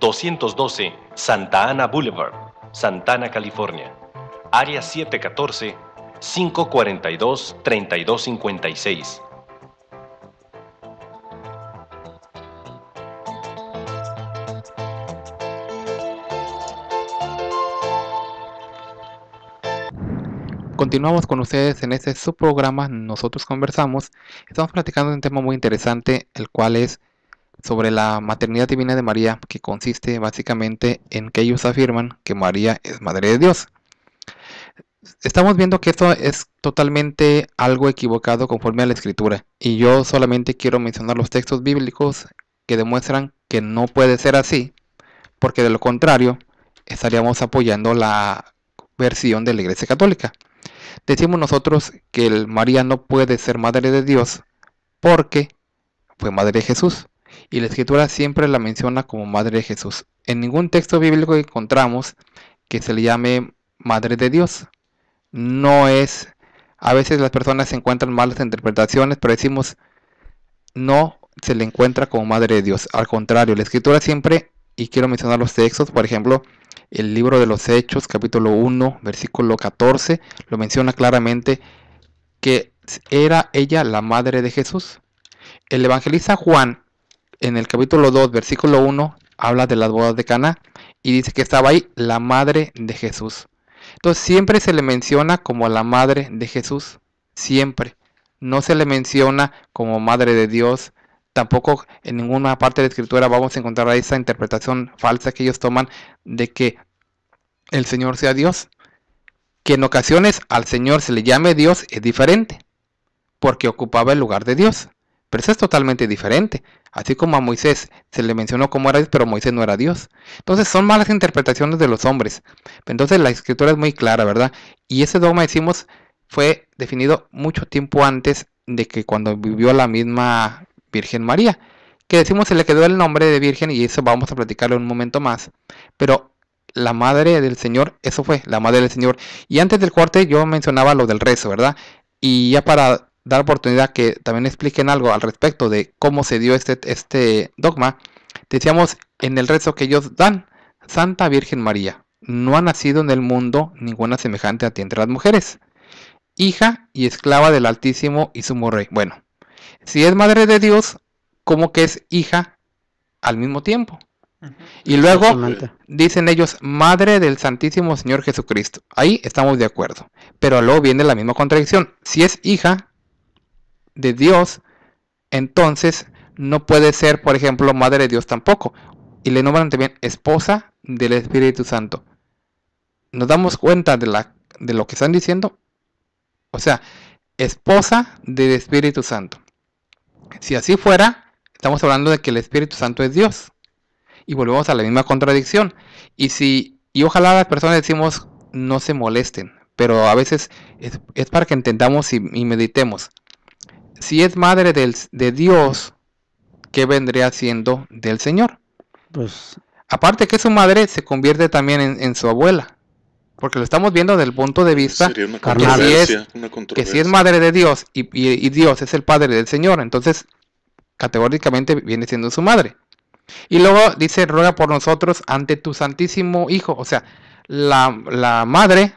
212 Santa Ana Boulevard, Santana, California, área 714-542-3256. Continuamos con ustedes en este subprograma Nosotros Conversamos. Estamos platicando de un tema muy interesante, el cual es sobre la maternidad divina de María, que consiste básicamente en que ellos afirman que María es Madre de Dios. Estamos viendo que esto es totalmente algo equivocado conforme a la Escritura, y yo solamente quiero mencionar los textos bíblicos que demuestran que no puede ser así, porque de lo contrario estaríamos apoyando la versión de la Iglesia Católica. Decimos nosotros que María no puede ser Madre de Dios porque fue Madre de Jesús. Y la Escritura siempre la menciona como Madre de Jesús. En ningún texto bíblico encontramos que se le llame Madre de Dios. No es... A veces las personas encuentran malas interpretaciones, pero decimos no se le encuentra como Madre de Dios. Al contrario, la Escritura siempre, y quiero mencionar los textos, por ejemplo, el libro de los Hechos, capítulo 1, versículo 14, lo menciona claramente que era ella la Madre de Jesús. El evangelista Juan, en el capítulo 2, versículo 1, habla de las bodas de Caná y dice que estaba ahí la madre de Jesús. Entonces siempre se le menciona como la madre de Jesús, siempre. No se le menciona como Madre de Dios. Tampoco en ninguna parte de la Escritura vamos a encontrar esa interpretación falsa que ellos toman de que el Señor sea Dios. Que en ocasiones al Señor se le llame Dios es diferente, porque ocupaba el lugar de Dios. Pero eso es totalmente diferente. Así como a Moisés se le mencionó como era Dios, pero Moisés no era Dios. Entonces son malas interpretaciones de los hombres. Entonces la Escritura es muy clara, ¿verdad? Y ese dogma, decimos, fue definido mucho tiempo antes de que cuando vivió la misma Virgen María. Que decimos se le quedó el nombre de Virgen, y eso vamos a platicarlo en un momento más. Pero la Madre del Señor, eso fue, la Madre del Señor. Y antes del corte yo mencionaba lo del rezo, ¿verdad? Y ya para dar oportunidad que también expliquen algo al respecto de cómo se dio este dogma, decíamos en el rezo que ellos dan: Santa Virgen María, no ha nacido en el mundo ninguna semejante a ti entre las mujeres, hija y esclava del Altísimo y Sumo Rey. Bueno, si es Madre de Dios, ¿cómo que es hija al mismo tiempo. Ujú. Y luego Exactamente. dicen ellos, Madre del Santísimo Señor Jesucristo. Ahí estamos de acuerdo. Pero luego viene la misma contradicción. Si es hija de Dios, entonces no puede ser, por ejemplo, Madre de Dios tampoco. Y le nombran también esposa del Espíritu Santo. ¿Nos damos cuenta de lo que están diciendo? O sea, esposa del Espíritu Santo. Si así fuera, estamos hablando de que el Espíritu Santo es Dios. Y volvemos a la misma contradicción. Y ojalá las personas decimos, no se molesten. Pero a veces es para que entendamos y meditemos. Si es madre de Dios, ¿qué vendría siendo del Señor? Pues Aparte que su madre se convierte también en su abuela. Porque lo estamos viendo desde el punto de vista Sería una carnal. controversia, una que controversia. si es madre de Dios y Dios es el padre del Señor, entonces categóricamente viene siendo su madre. Y luego dice, ruega por nosotros ante tu santísimo Hijo. O sea, la madre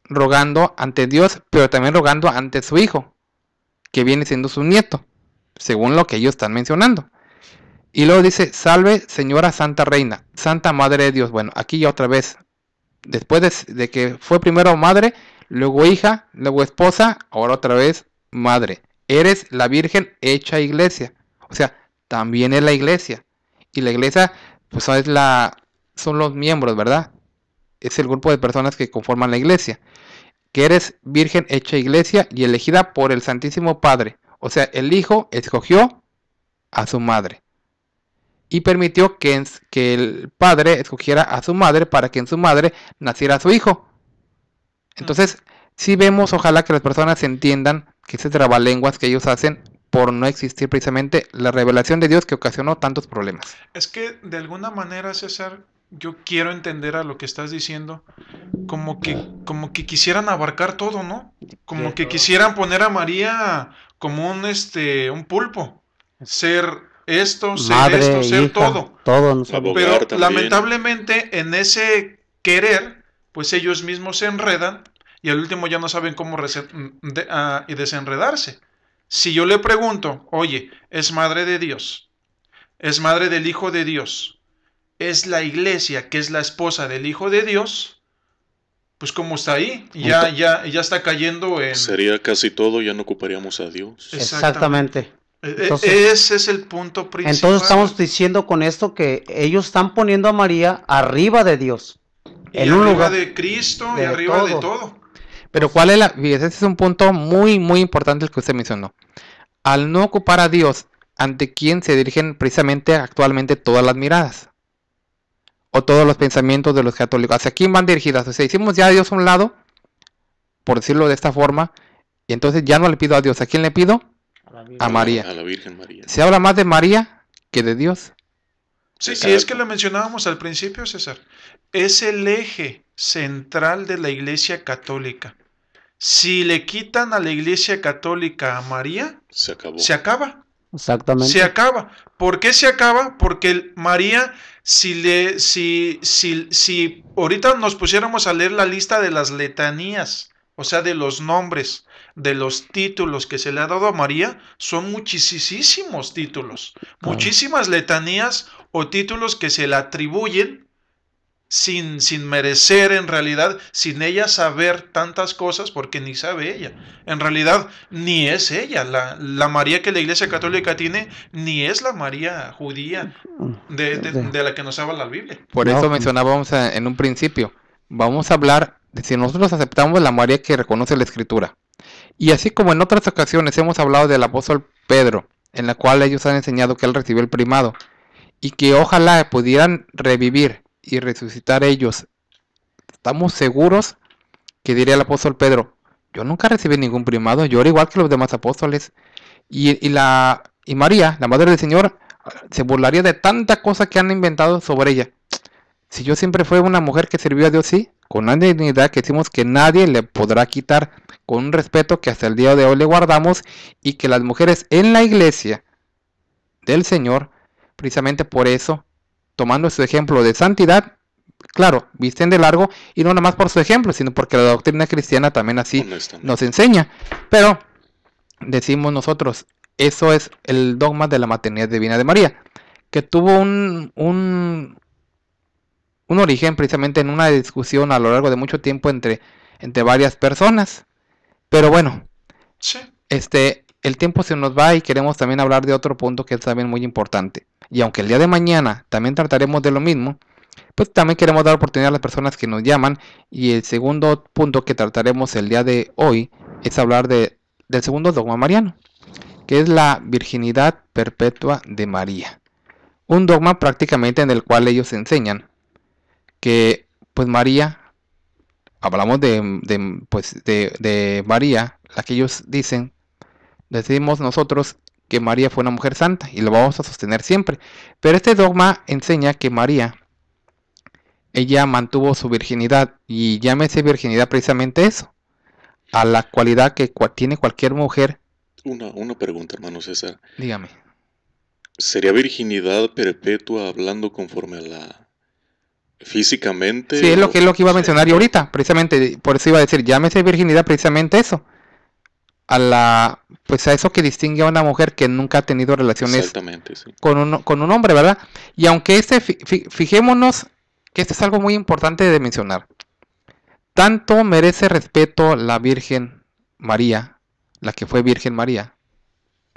rogando ante Dios, pero también rogando ante su Hijo, que viene siendo su nieto, según lo que ellos están mencionando. Y luego dice, salve Señora Santa Reina, Santa Madre de Dios. Bueno, aquí ya otra vez, después de que fue primero madre, luego hija, luego esposa, ahora otra vez madre. Eres la Virgen hecha iglesia. O sea, también es la iglesia. Y la iglesia, pues son los miembros, ¿verdad? Es el grupo de personas que conforman la iglesia. Que eres Virgen hecha iglesia y elegida por el Santísimo Padre. O sea, el Hijo escogió a su madre. Y permitió que el Padre escogiera a su madre para que en su madre naciera su Hijo. Entonces, sí vemos, ojalá que las personas entiendan que ese trabalenguas que ellos hacen por no existir precisamente la revelación de Dios que ocasionó tantos problemas. Es que de alguna manera, César, yo quiero entender a lo que estás diciendo, como que quisieran abarcar todo, ¿no? Como Sí, que todo. quisieran poner a María como un pulpo, ser esto, ser madre, esto, ser hija, todo. todo nosotros. Abogado. Pero también. lamentablemente en ese querer, pues ellos mismos se enredan y al último ya no saben cómo y desenredarse. Si yo le pregunto, oye, ¿es madre de Dios? ¿Es madre del Hijo de Dios? ¿Es la iglesia que es la esposa del Hijo de Dios? Pues como está ahí, ya está cayendo en... Sería casi todo, ya no ocuparíamos a Dios. Exactamente. Entonces- Ese es el punto principal. Entonces estamos diciendo con esto que ellos están poniendo a María arriba de Dios. Y En un arriba lugar de Cristo y de arriba de todo. todo. Pero ¿cuál es ese es un punto muy, muy importante el que usted mencionó. Al no ocupar a Dios, ¿ante quién se dirigen precisamente actualmente todas las miradas? O todos los pensamientos de los católicos. ¿Hacia quién van dirigidas? O sea, hicimos ya a Dios a un lado, por decirlo de esta forma, y entonces ya no le pido a Dios. ¿A quién le pido? A María. A la Virgen María. Se habla más de María que de Dios. Sí, Exacto. y es que lo mencionábamos al principio, César. Es el eje central de la Iglesia Católica. Si le quitan a la Iglesia Católica a María, Se acabó. se acaba. Exactamente. Se acaba. ¿Por qué se acaba? Porque María, si ahorita nos pusiéramos a leer la lista de las letanías, o sea, de los nombres, de los títulos que se le ha dado a María, son muchísimos títulos, Claro. muchísimas letanías o títulos que se le atribuyen sin merecer en realidad, sin ella saber tantas cosas, porque ni sabe ella. En realidad, ni es ella. La María que la Iglesia Católica tiene, ni es la María judía de la que nos habla la Biblia. Por No, eso pues- mencionábamos en un principio. Vamos a hablar de si nosotros aceptamos la María que reconoce la Escritura. Y así como en otras ocasiones hemos hablado del apóstol Pedro, en la cual ellos han enseñado que él recibió el primado, y que ojalá pudieran revivir y resucitar ellos. Estamos seguros que diría el apóstol Pedro, yo nunca recibí ningún primado, yo era igual que los demás apóstoles. Y María, la madre del Señor, se burlaría de tanta cosa que han inventado sobre ella. Si yo siempre fui una mujer que sirvió a Dios, sí, con una dignidad que decimos que nadie le podrá quitar, con un respeto que hasta el día de hoy le guardamos, y que las mujeres en la iglesia del Señor, precisamente por eso, tomando su ejemplo de santidad, claro, visten de largo, y no nada más por su ejemplo, sino porque la doctrina cristiana también así Honestamente. nos enseña. Pero decimos nosotros, eso es el dogma de la maternidad divina de María, que tuvo un origen precisamente en una discusión a lo largo de mucho tiempo entre varias personas. Pero bueno, Sí. El tiempo se nos va y queremos también hablar de otro punto que es también muy importante. Y aunque el día de mañana también trataremos de lo mismo, pues también queremos dar oportunidad a las personas que nos llaman. Y el segundo punto que trataremos el día de hoy es hablar del segundo dogma mariano, que es la virginidad perpetua de María. Un dogma prácticamente en el cual ellos enseñan que pues María, hablamos de María, la que ellos dicen, decimos nosotros que María fue una mujer santa y lo vamos a sostener siempre. Pero este dogma enseña que María, ella mantuvo su virginidad, y llámese virginidad precisamente eso, a la cualidad que tiene cualquier mujer. Una pregunta, hermano César. Dígame. ¿Sería virginidad perpetua hablando conforme a la físicamente? Sí, es lo que iba a mencionar yo ahorita, precisamente, por eso iba a decir, llámese virginidad precisamente eso, pues a eso que distingue a una mujer que nunca ha tenido relaciones Exactamente, sí. con un hombre, ¿verdad? Y aunque fijémonos que esto es algo muy importante de mencionar, tanto merece respeto la Virgen María, la que fue Virgen María,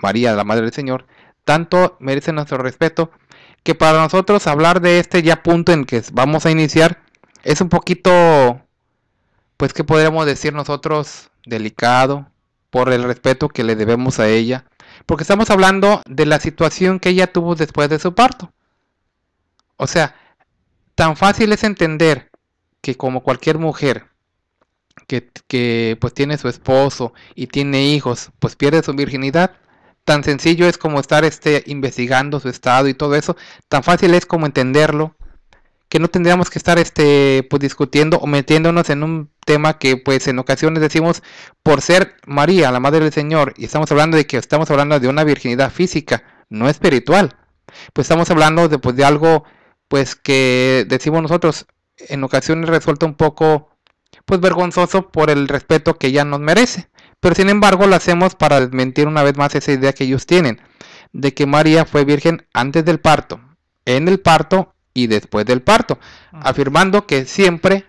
la Madre del Señor, tanto merece nuestro respeto, que para nosotros hablar de este ya punto en que vamos a iniciar es un poquito, pues que podríamos decir nosotros, delicado, por el respeto que le debemos a ella, porque estamos hablando de la situación que ella tuvo después de su parto. O sea, tan fácil es entender que como cualquier mujer que pues tiene su esposo y tiene hijos, pues pierde su virginidad. Tan sencillo es como estar investigando su estado y todo eso. Tan fácil es como entenderlo, que no tendríamos que estar pues discutiendo o metiéndonos en un tema que pues en ocasiones decimos, por ser María, la Madre del Señor, y estamos hablando de una virginidad física, no espiritual. Pues estamos hablando de algo pues que decimos nosotros en ocasiones resulta un poco pues vergonzoso por el respeto que ella nos merece. Pero sin embargo lo hacemos para desmentir una vez más esa idea que ellos tienen, de que María fue virgen antes del parto, en el parto y después del parto, afirmando que siempre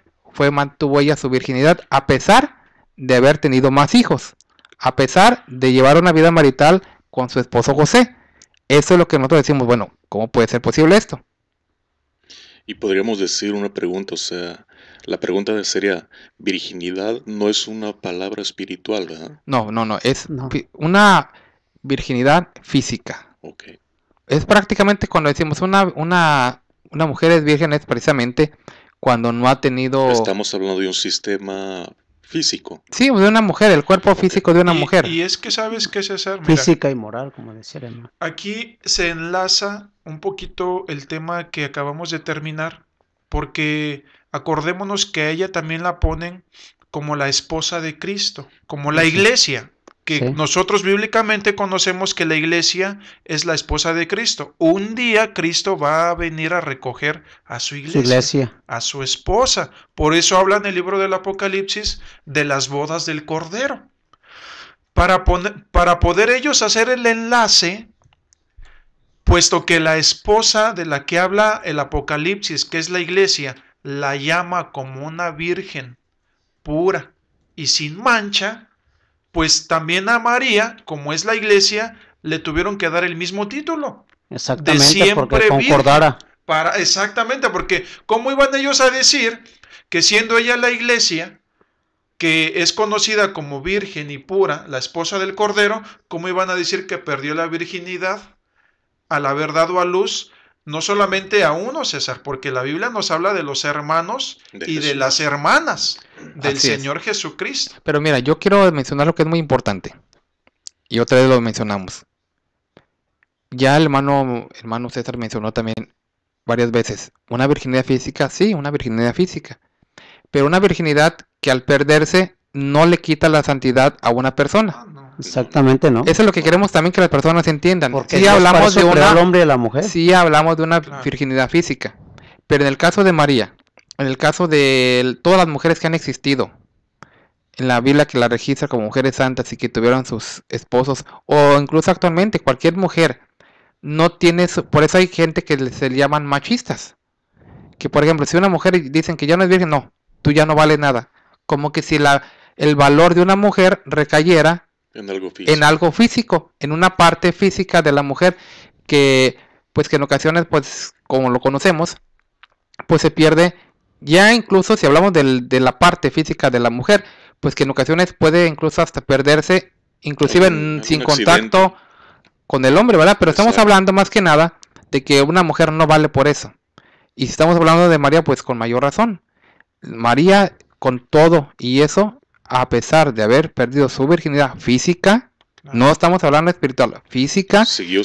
mantuvo ella su virginidad a pesar de haber tenido más hijos, a pesar de llevar una vida marital con su esposo José. Eso es lo que nosotros decimos, bueno, ¿cómo puede ser posible esto? Y podríamos decir una pregunta, o sea, la pregunta sería, virginidad no es una palabra espiritual, ¿verdad? No, es una virginidad física. Okay. Es prácticamente cuando decimos una mujer es virgen, es precisamente cuando no ha tenido... Estamos hablando de un sistema físico. Sí, de una mujer, el cuerpo físico de una mujer. Y es que, ¿sabes qué, César? Mira, física y moral, como decía el hermano. Aquí se enlaza un poquito el tema que acabamos de terminar, porque acordémonos que a ella también la ponen como la esposa de Cristo, como la iglesia, que nosotros bíblicamente conocemos que la iglesia es la esposa de Cristo. Un día Cristo va a venir a recoger a su iglesia, a su esposa. Por eso habla en el libro del Apocalipsis de las bodas del Cordero. Para poder ellos hacer el enlace, puesto que la esposa de la que habla el Apocalipsis, que es la iglesia, la llama como una virgen pura y sin mancha, pues también a María, como es la iglesia, le tuvieron que dar el mismo título. Exactamente, porque concordara. Exactamente, porque ¿cómo iban ellos a decir que siendo ella la iglesia, que es conocida como virgen y pura, la esposa del Cordero, cómo iban a decir que perdió la virginidad al haber dado a luz no solamente a uno, César, porque la Biblia nos habla de los hermanos y de las hermanas del Señor Jesucristo? Pero mira, yo quiero mencionar lo que es muy importante, y otra vez lo mencionamos. Ya el hermano César mencionó también varias veces, una virginidad física, sí, una virginidad física, pero una virginidad que al perderse no le quita la santidad a una persona. Exactamente, ¿no? Eso es lo que queremos también que las personas entiendan. Porque sí hablamos de el hombre y la mujer. Sí hablamos de una virginidad física, pero en el caso de María, en el caso de todas las mujeres que han existido en la Biblia, que la registra como mujeres santas y que tuvieron sus esposos, o incluso actualmente cualquier mujer no tiene, por eso hay gente que se le llaman machistas. Que por ejemplo, si una mujer dicen que ya no es virgen, no, tú ya no vales nada. Como que si el valor de una mujer recayera en algo físico, en una parte física de la mujer que, pues que en ocasiones, pues como lo conocemos, pues se pierde. Ya incluso si hablamos de la parte física de la mujer, pues que en ocasiones puede incluso hasta perderse, inclusive sin contacto con el hombre, ¿verdad? Pero estamos hablando más que nada de que una mujer no vale por eso. Y si estamos hablando de María, pues con mayor razón. María, con todo y eso, a pesar de haber perdido su virginidad física, no estamos hablando espiritual, física, siguió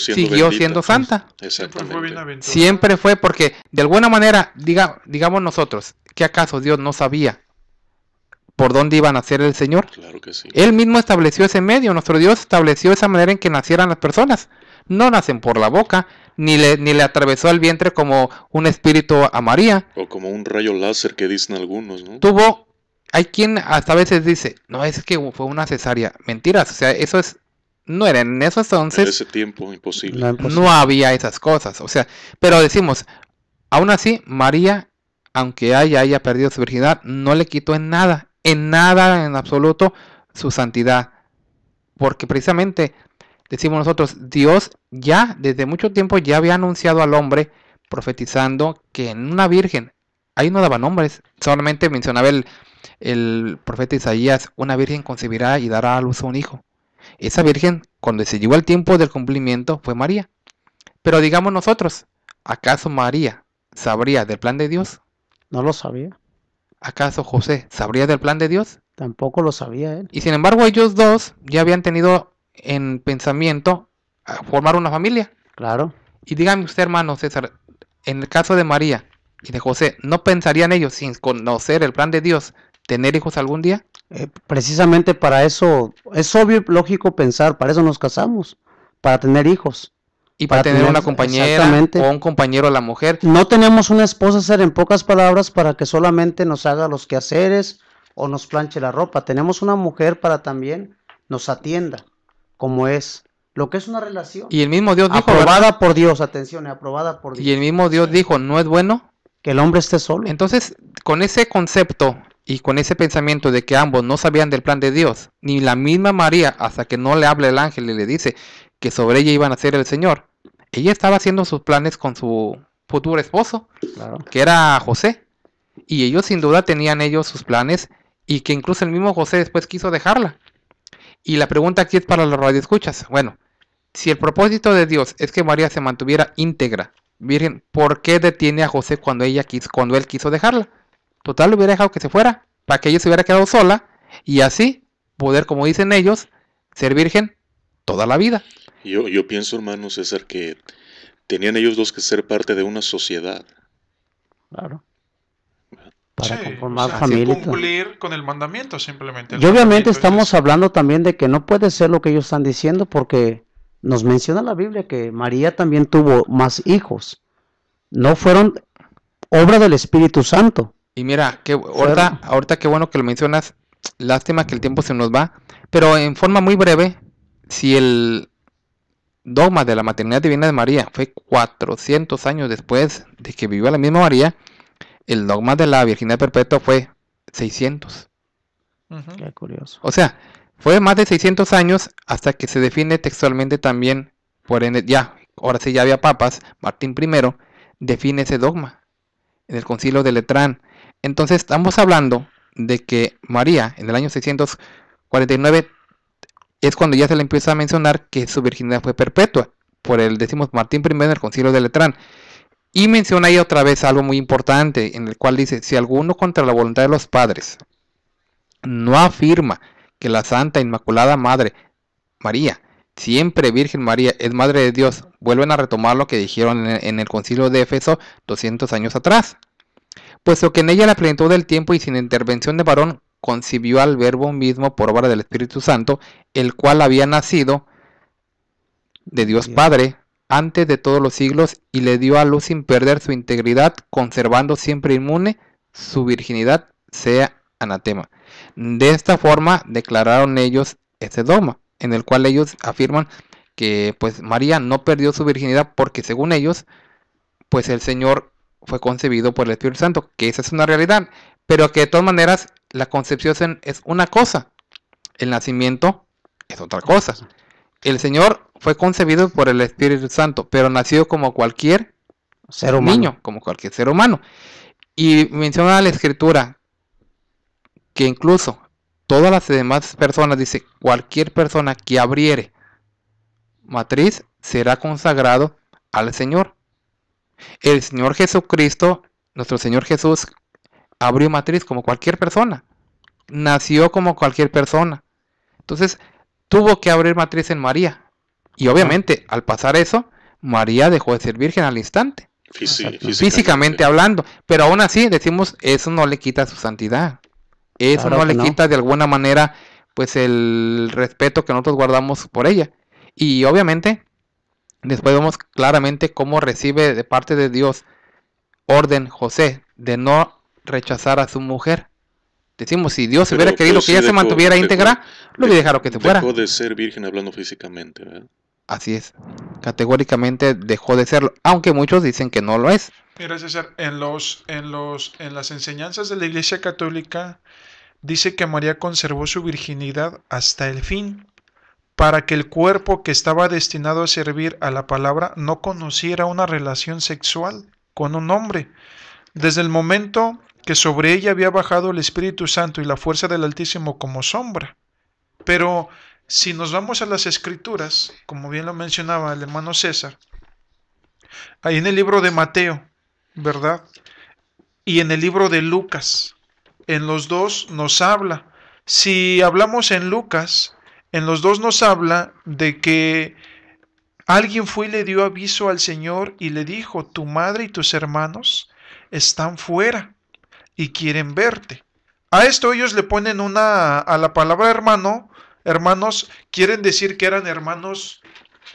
siendo santa. Exactamente. Siempre fue porque, de alguna manera, digamos nosotros, ¿qué acaso Dios no sabía por dónde iba a nacer el Señor? Claro que sí. Él mismo estableció ese medio, nuestro Dios estableció esa manera en que nacieran las personas. No nacen por la boca, ni le atravesó el vientre como un espíritu a María. O como un rayo láser que dicen algunos, ¿no? Hay quien hasta a veces dice, no, es que fue una cesárea. Mentiras, o sea, eso es, no era en esos entonces. En ese tiempo, imposible. No había esas cosas, o sea, pero decimos, aún así, María, aunque haya perdido su virginidad, no le quitó en nada, en absoluto, su santidad. Porque precisamente, decimos nosotros, Dios ya desde mucho tiempo ya había anunciado al hombre, profetizando que en una virgen, ahí no daba nombres, solamente mencionaba el profeta Isaías, una virgen concebirá y dará a luz a un hijo. Esa virgen, cuando se llegó el tiempo del cumplimiento, fue María. Pero digamos nosotros, ¿acaso María sabría del plan de Dios? No lo sabía. ¿Acaso José sabría del plan de Dios? Tampoco lo sabía él. Y sin embargo ellos dos ya habían tenido en pensamiento formar una familia. Claro. Y dígame usted, hermano César, en el caso de María y de José, ¿no pensarían ellos, sin conocer el plan de Dios, tener hijos algún día? Precisamente para eso, es obvio y lógico pensar, para eso nos casamos, para tener hijos. Y para tener una compañera o un compañero a la mujer. No tenemos una esposa, ser en pocas palabras, para que solamente nos haga los quehaceres o nos planche la ropa. Tenemos una mujer para también nos atienda, como es. Lo que es una relación. Y el mismo Dios dijo, aprobada por Dios, atención, aprobada por Dios. Y el mismo Dios dijo, no es bueno que el hombre esté solo. Entonces, con ese concepto y con ese pensamiento de que ambos no sabían del plan de Dios, ni la misma María, hasta que no le habla el ángel y le dice que sobre ella iba a nacer el Señor, ella estaba haciendo sus planes con su futuro esposo, claro, que era José. Y ellos sin duda tenían ellos sus planes, y que incluso el mismo José después quiso dejarla. Y la pregunta aquí es para los radioescuchas. Bueno, si el propósito de Dios es que María se mantuviera íntegra, virgen, ¿por qué detiene a José cuando él quiso dejarla? Total, lo hubiera dejado que se fuera, para que ella se hubiera quedado sola, y así poder, como dicen ellos, ser virgen toda la vida. Yo pienso, hermano César, que tenían ellos dos que ser parte de una sociedad. Claro. Para conformar familia. Cumplir con el mandamiento simplemente. Y obviamente estamos hablando también de que no puede ser lo que ellos están diciendo, porque nos menciona la Biblia que María también tuvo más hijos. No fueron obra del Espíritu Santo. Y mira, ahorita qué bueno que lo mencionas. Lástima que el tiempo se nos va. Pero en forma muy breve, si el dogma de la maternidad divina de María fue 400 años después de que vivió la misma María, el dogma de la virginidad perpetua fue 600. Qué curioso. O sea, fue más de 600 años hasta que se define textualmente también, ahora sí ya había papas, Martín I define ese dogma en el Concilio de Letrán. Entonces estamos hablando de que María en el año 649 es cuando ya se le empieza a mencionar que su virginidad fue perpetua, decimos Martín I en el Concilio de Letrán. Y menciona ahí otra vez algo muy importante, en el cual dice, si alguno contra la voluntad de los padres no afirma que la Santa Inmaculada Madre María, siempre Virgen María, es Madre de Dios, vuelven a retomar lo que dijeron en el Concilio de Éfeso 200 años atrás. Puesto que en ella la plenitud del tiempo y sin intervención de varón concibió al Verbo mismo por obra del Espíritu Santo, el cual había nacido de Dios Padre antes de todos los siglos y le dio a luz sin perder su integridad, conservando siempre inmune su virginidad, sea anatema. De esta forma declararon ellos ese dogma, en el cual ellos afirman que pues María no perdió su virginidad porque según ellos, pues el Señor fue concebido por el Espíritu Santo, que esa es una realidad, pero que de todas maneras la concepción es una cosa, el nacimiento es otra cosa. El Señor fue concebido por el Espíritu Santo, pero nació como cualquier Ser humano. niño, como cualquier ser humano. Y menciona la Escritura que incluso todas las demás personas, dice, cualquier persona que abriere matriz será consagrado al Señor. El Señor Jesucristo, nuestro Señor Jesús, abrió matriz como cualquier persona. Nació como cualquier persona. Entonces, tuvo que abrir matriz en María. Y obviamente, al pasar eso, María dejó de ser virgen al instante. Físicamente hablando. Pero aún así, decimos, eso no le quita su santidad. Eso Claro no le que no. quita de alguna manera, pues, el respeto que nosotros guardamos por ella. Y obviamente, después vemos claramente cómo recibe de parte de Dios orden José de no rechazar a su mujer. Decimos, si Dios hubiera querido que ella se mantuviera íntegra, lo hubiera dejado que se fuera. Dejó de ser virgen hablando físicamente, ¿verdad? Así es. Categóricamente dejó de serlo, aunque muchos dicen que no lo es. Mira, César, en las enseñanzas de la Iglesia Católica dice que María conservó su virginidad hasta el fin, para que el cuerpo que estaba destinado a servir a la palabra no conociera una relación sexual con un hombre. Desde el momento que sobre ella había bajado el Espíritu Santo y la fuerza del Altísimo como sombra. Pero si nos vamos a las Escrituras, como bien lo mencionaba el hermano César, ahí en el libro de Mateo, ¿verdad? Y en el libro de Lucas, en los dos nos habla. Si hablamos en Lucas, en los dos nos habla de que alguien fue y le dio aviso al Señor y le dijo, tu madre y tus hermanos están fuera y quieren verte. A esto ellos le ponen a la palabra hermano, hermanos, quieren decir que eran hermanos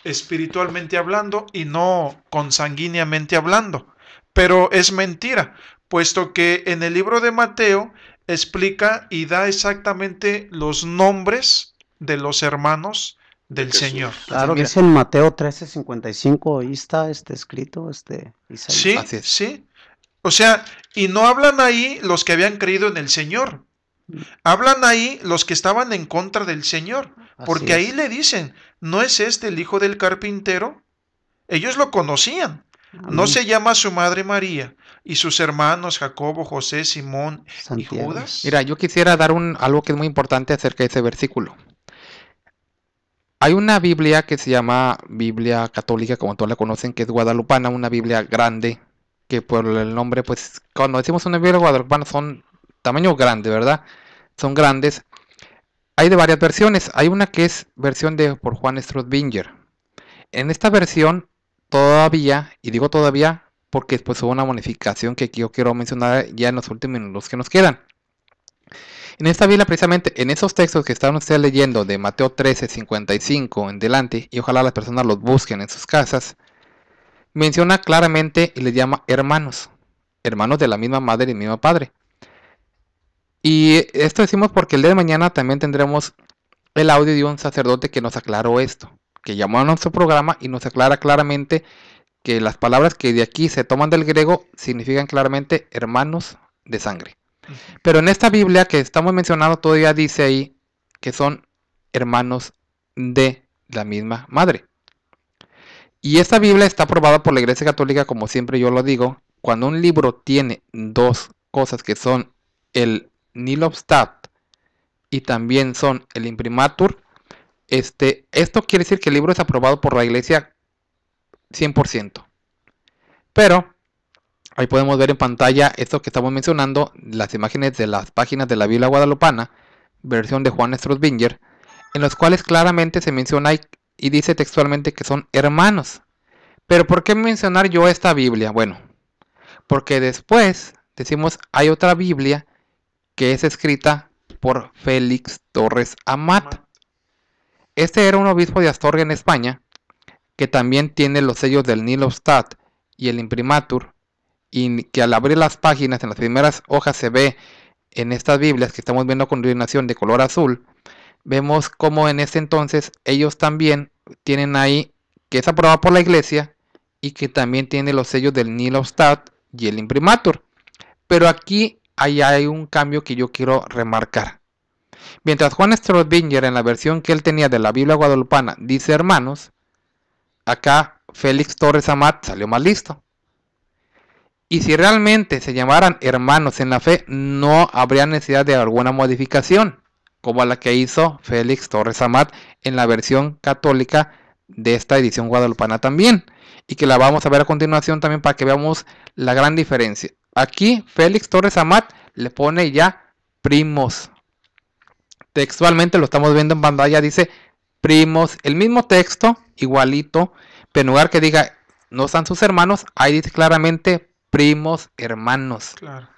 espiritualmente hablando y no consanguíneamente hablando. Pero es mentira, puesto que en el libro de Mateo explica y da exactamente los nombres de los hermanos del Señor. Claro, Mira. dice en Mateo 13:55, ahí está escrito, Isaías. Sí, Así es. sí. O sea, y no hablan ahí los que habían creído en el Señor. Hablan ahí los que estaban en contra del Señor. Porque Así ahí es. le dicen, ¿no es este el hijo del carpintero? Ellos lo conocían. ¿No Amén. se llama su madre María y sus hermanos Jacobo, José, Simón y Santiago. Judas? Mira, yo quisiera dar algo que es muy importante acerca de ese versículo. Hay una Biblia que se llama Biblia Católica, como todos la conocen, que es guadalupana, una Biblia grande, que por el nombre, pues, cuando decimos una Biblia guadalupana son tamaño grande, ¿verdad? Son grandes. Hay de varias versiones. Hay una que es versión por Juan Strotbinger. En esta versión, todavía, y digo todavía, porque después hubo una modificación que yo quiero mencionar ya en los últimos minutos que nos quedan. En esta Biblia, precisamente, en esos textos que están ustedes leyendo de Mateo 13:55 en delante, y ojalá las personas los busquen en sus casas, menciona claramente y les llama hermanos, hermanos de la misma madre y mismo padre. Y esto decimos porque el día de mañana también tendremos el audio de un sacerdote que nos aclaró esto, que llamó a nuestro programa y nos aclara claramente que las palabras que de aquí se toman del griego significan claramente hermanos de sangre. Pero en esta Biblia que estamos mencionando todavía dice ahí que son hermanos de la misma madre. Y esta Biblia está aprobada por la Iglesia Católica, como siempre yo lo digo, cuando un libro tiene dos cosas que son el Nihil Obstat y también son el Imprimatur, esto quiere decir que el libro es aprobado por la Iglesia 100%. Pero ahí podemos ver en pantalla esto que estamos mencionando, las imágenes de las páginas de la Biblia guadalupana, versión de Juan Strotbinger, en los cuales claramente se menciona y dice textualmente que son hermanos. Pero ¿por qué mencionar yo esta Biblia? Bueno, porque después decimos hay otra Biblia que es escrita por Félix Torres Amat. Este era un obispo de Astorga en España, que también tiene los sellos del Nihil Obstat y el Imprimatur, y que al abrir las páginas en las primeras hojas se ve en estas Biblias que estamos viendo a continuación de color azul, vemos como en ese entonces ellos también tienen ahí que es aprobada por la iglesia y que también tiene los sellos del Nihil Obstat y el Imprimatur. Pero aquí hay un cambio que yo quiero remarcar. Mientras Juan Straubinger, en la versión que él tenía de la Biblia guadalupana, dice hermanos, acá Félix Torres Amat salió más listo. Y si realmente se llamaran hermanos en la fe, no habría necesidad de alguna modificación, como la que hizo Félix Torres Amat en la versión católica de esta edición guadalupana también, y que la vamos a ver a continuación también para que veamos la gran diferencia. Aquí Félix Torres Amat le pone ya primos. Textualmente lo estamos viendo en pantalla, dice primos, el mismo texto, igualito, pero en lugar que diga no están sus hermanos, ahí dice claramente primos, hermanos. Claro.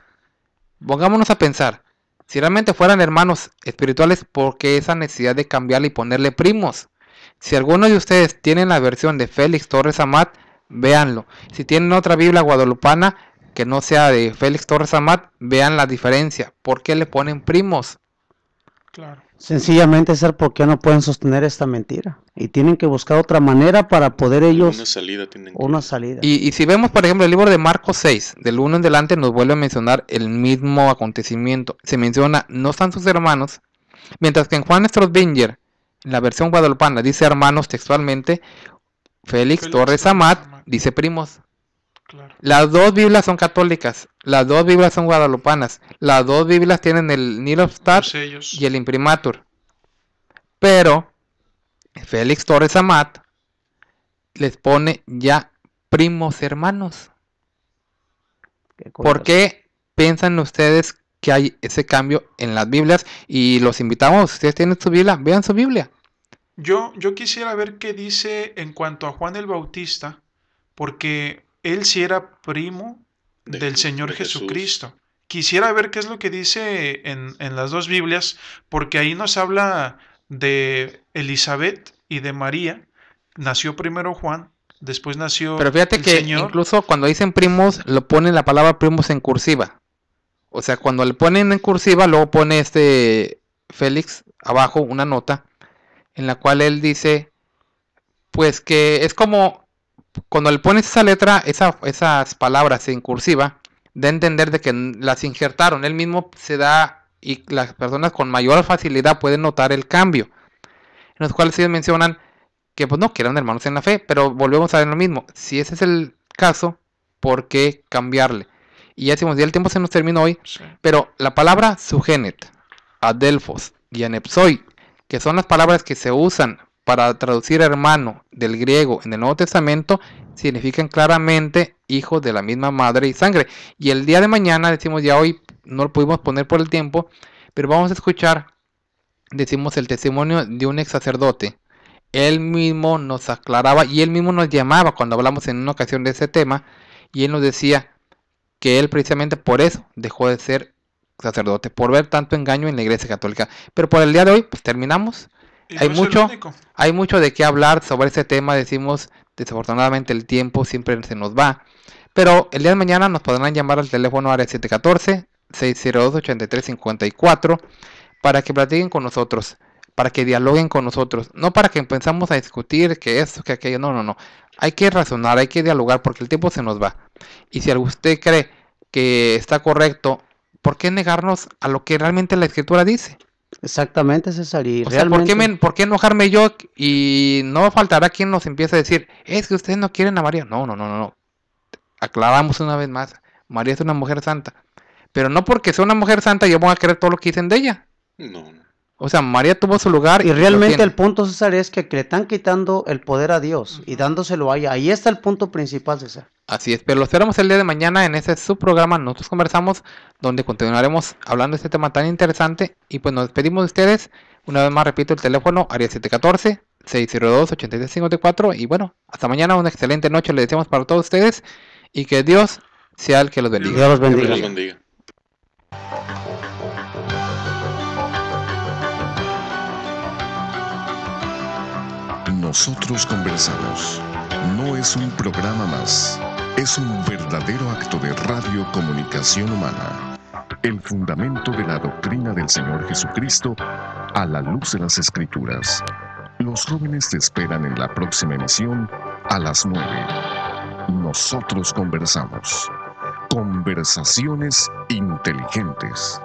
Pongámonos a pensar, si realmente fueran hermanos espirituales, ¿por qué esa necesidad de cambiarle y ponerle primos? Si alguno de ustedes tienen la versión de Félix Torres Amat, véanlo. Si tienen otra Biblia guadalupana que no sea de Félix Torres Amat, vean la diferencia. ¿Por qué le ponen primos? Claro. Sencillamente es por qué no pueden sostener esta mentira. Y tienen que buscar otra manera para poder ellos... Una salida tienen que... Una salida. Y si vemos, por ejemplo, el libro de Marcos 6, del 1 en adelante, nos vuelve a mencionar el mismo acontecimiento. Se menciona, no están sus hermanos, mientras que en Juan Straubinger, en la versión guadalupana, dice hermanos textualmente, Félix Torres Amat dice primos. Claro. Las dos Biblias son católicas, las dos Biblias son guadalupanas, las dos Biblias tienen el Nihil Obstat y el Imprimatur. Pero Félix Torres Amat les pone ya primos hermanos. ¿Por qué piensan ustedes que hay ese cambio en las Biblias? Y los invitamos, si ustedes tienen su Biblia, vean su Biblia. Yo quisiera ver qué dice en cuanto a Juan el Bautista, porque él sí era primo del Señor Jesucristo. Quisiera ver qué es lo que dice en las dos Biblias, porque ahí nos habla de Elizabeth y de María. Nació primero Juan, después nació Pero fíjate el que Señor. Incluso cuando dicen primos, lo ponen la palabra primos en cursiva. O sea, cuando le ponen en cursiva, luego pone Félix abajo una nota en la cual él dice, pues que es como cuando le pones esa letra, esas palabras en cursiva, da a entender de que las injertaron. Él mismo se da, y las personas con mayor facilidad pueden notar el cambio. En los cuales ellos mencionan que pues no, que eran hermanos en la fe, pero volvemos a ver lo mismo. Si ese es el caso, ¿por qué cambiarle? Y ya decimos, ya el tiempo se nos terminó hoy, sí. Pero la palabra sugenet, adelphos y anepsoi, que son las palabras que se usan para traducir hermano del griego en el Nuevo Testamento, significan claramente hijos de la misma madre y sangre. Y el día de mañana, decimos ya hoy, no lo pudimos poner por el tiempo, pero vamos a escuchar, decimos, el testimonio de un ex sacerdote. Él mismo nos aclaraba y él mismo nos llamaba cuando hablamos en una ocasión de ese tema, y él nos decía que él precisamente por eso dejó de ser sacerdote, por ver tanto engaño en la Iglesia Católica. Pero por el día de hoy, pues terminamos. Hay mucho de qué hablar sobre ese tema. Decimos, desafortunadamente el tiempo siempre se nos va. Pero el día de mañana nos podrán llamar al teléfono área 714-602-8354 para que platiquen con nosotros, para que dialoguen con nosotros. No para que empezamos a discutir que esto, que aquello. No. Hay que razonar, hay que dialogar porque el tiempo se nos va. Y si usted cree que está correcto, ¿por qué negarnos a lo que realmente la Escritura dice? Exactamente, César. Y o realmente... sea, ¿por qué enojarme yo? Y no faltará quien nos empiece a decir, es que ustedes no quieren a María. No. Aclaramos una vez más, María es una mujer santa. Pero no porque sea una mujer santa yo voy a creer todo lo que dicen de ella. No. O sea, María tuvo su lugar. Y realmente el punto, César, es que le están quitando el poder a Dios y dándoselo a ella. Ahí está el punto principal, César. Así es, pero lo esperamos el día de mañana en ese subprograma Nosotros Conversamos, donde continuaremos hablando de este tema tan interesante. Y pues nos despedimos de ustedes. Una vez más repito el teléfono, área 714-602-8354. Y bueno, hasta mañana, una excelente noche le deseamos para todos ustedes. Y que Dios sea el que los bendiga. Dios los bendiga. Dios los bendiga. Nosotros Conversamos no es un programa más, es un verdadero acto de radiocomunicación humana, el fundamento de la doctrina del Señor Jesucristo a la luz de las Escrituras. Los jóvenes te esperan en la próxima emisión a las 9. Nosotros conversamos. Conversaciones inteligentes.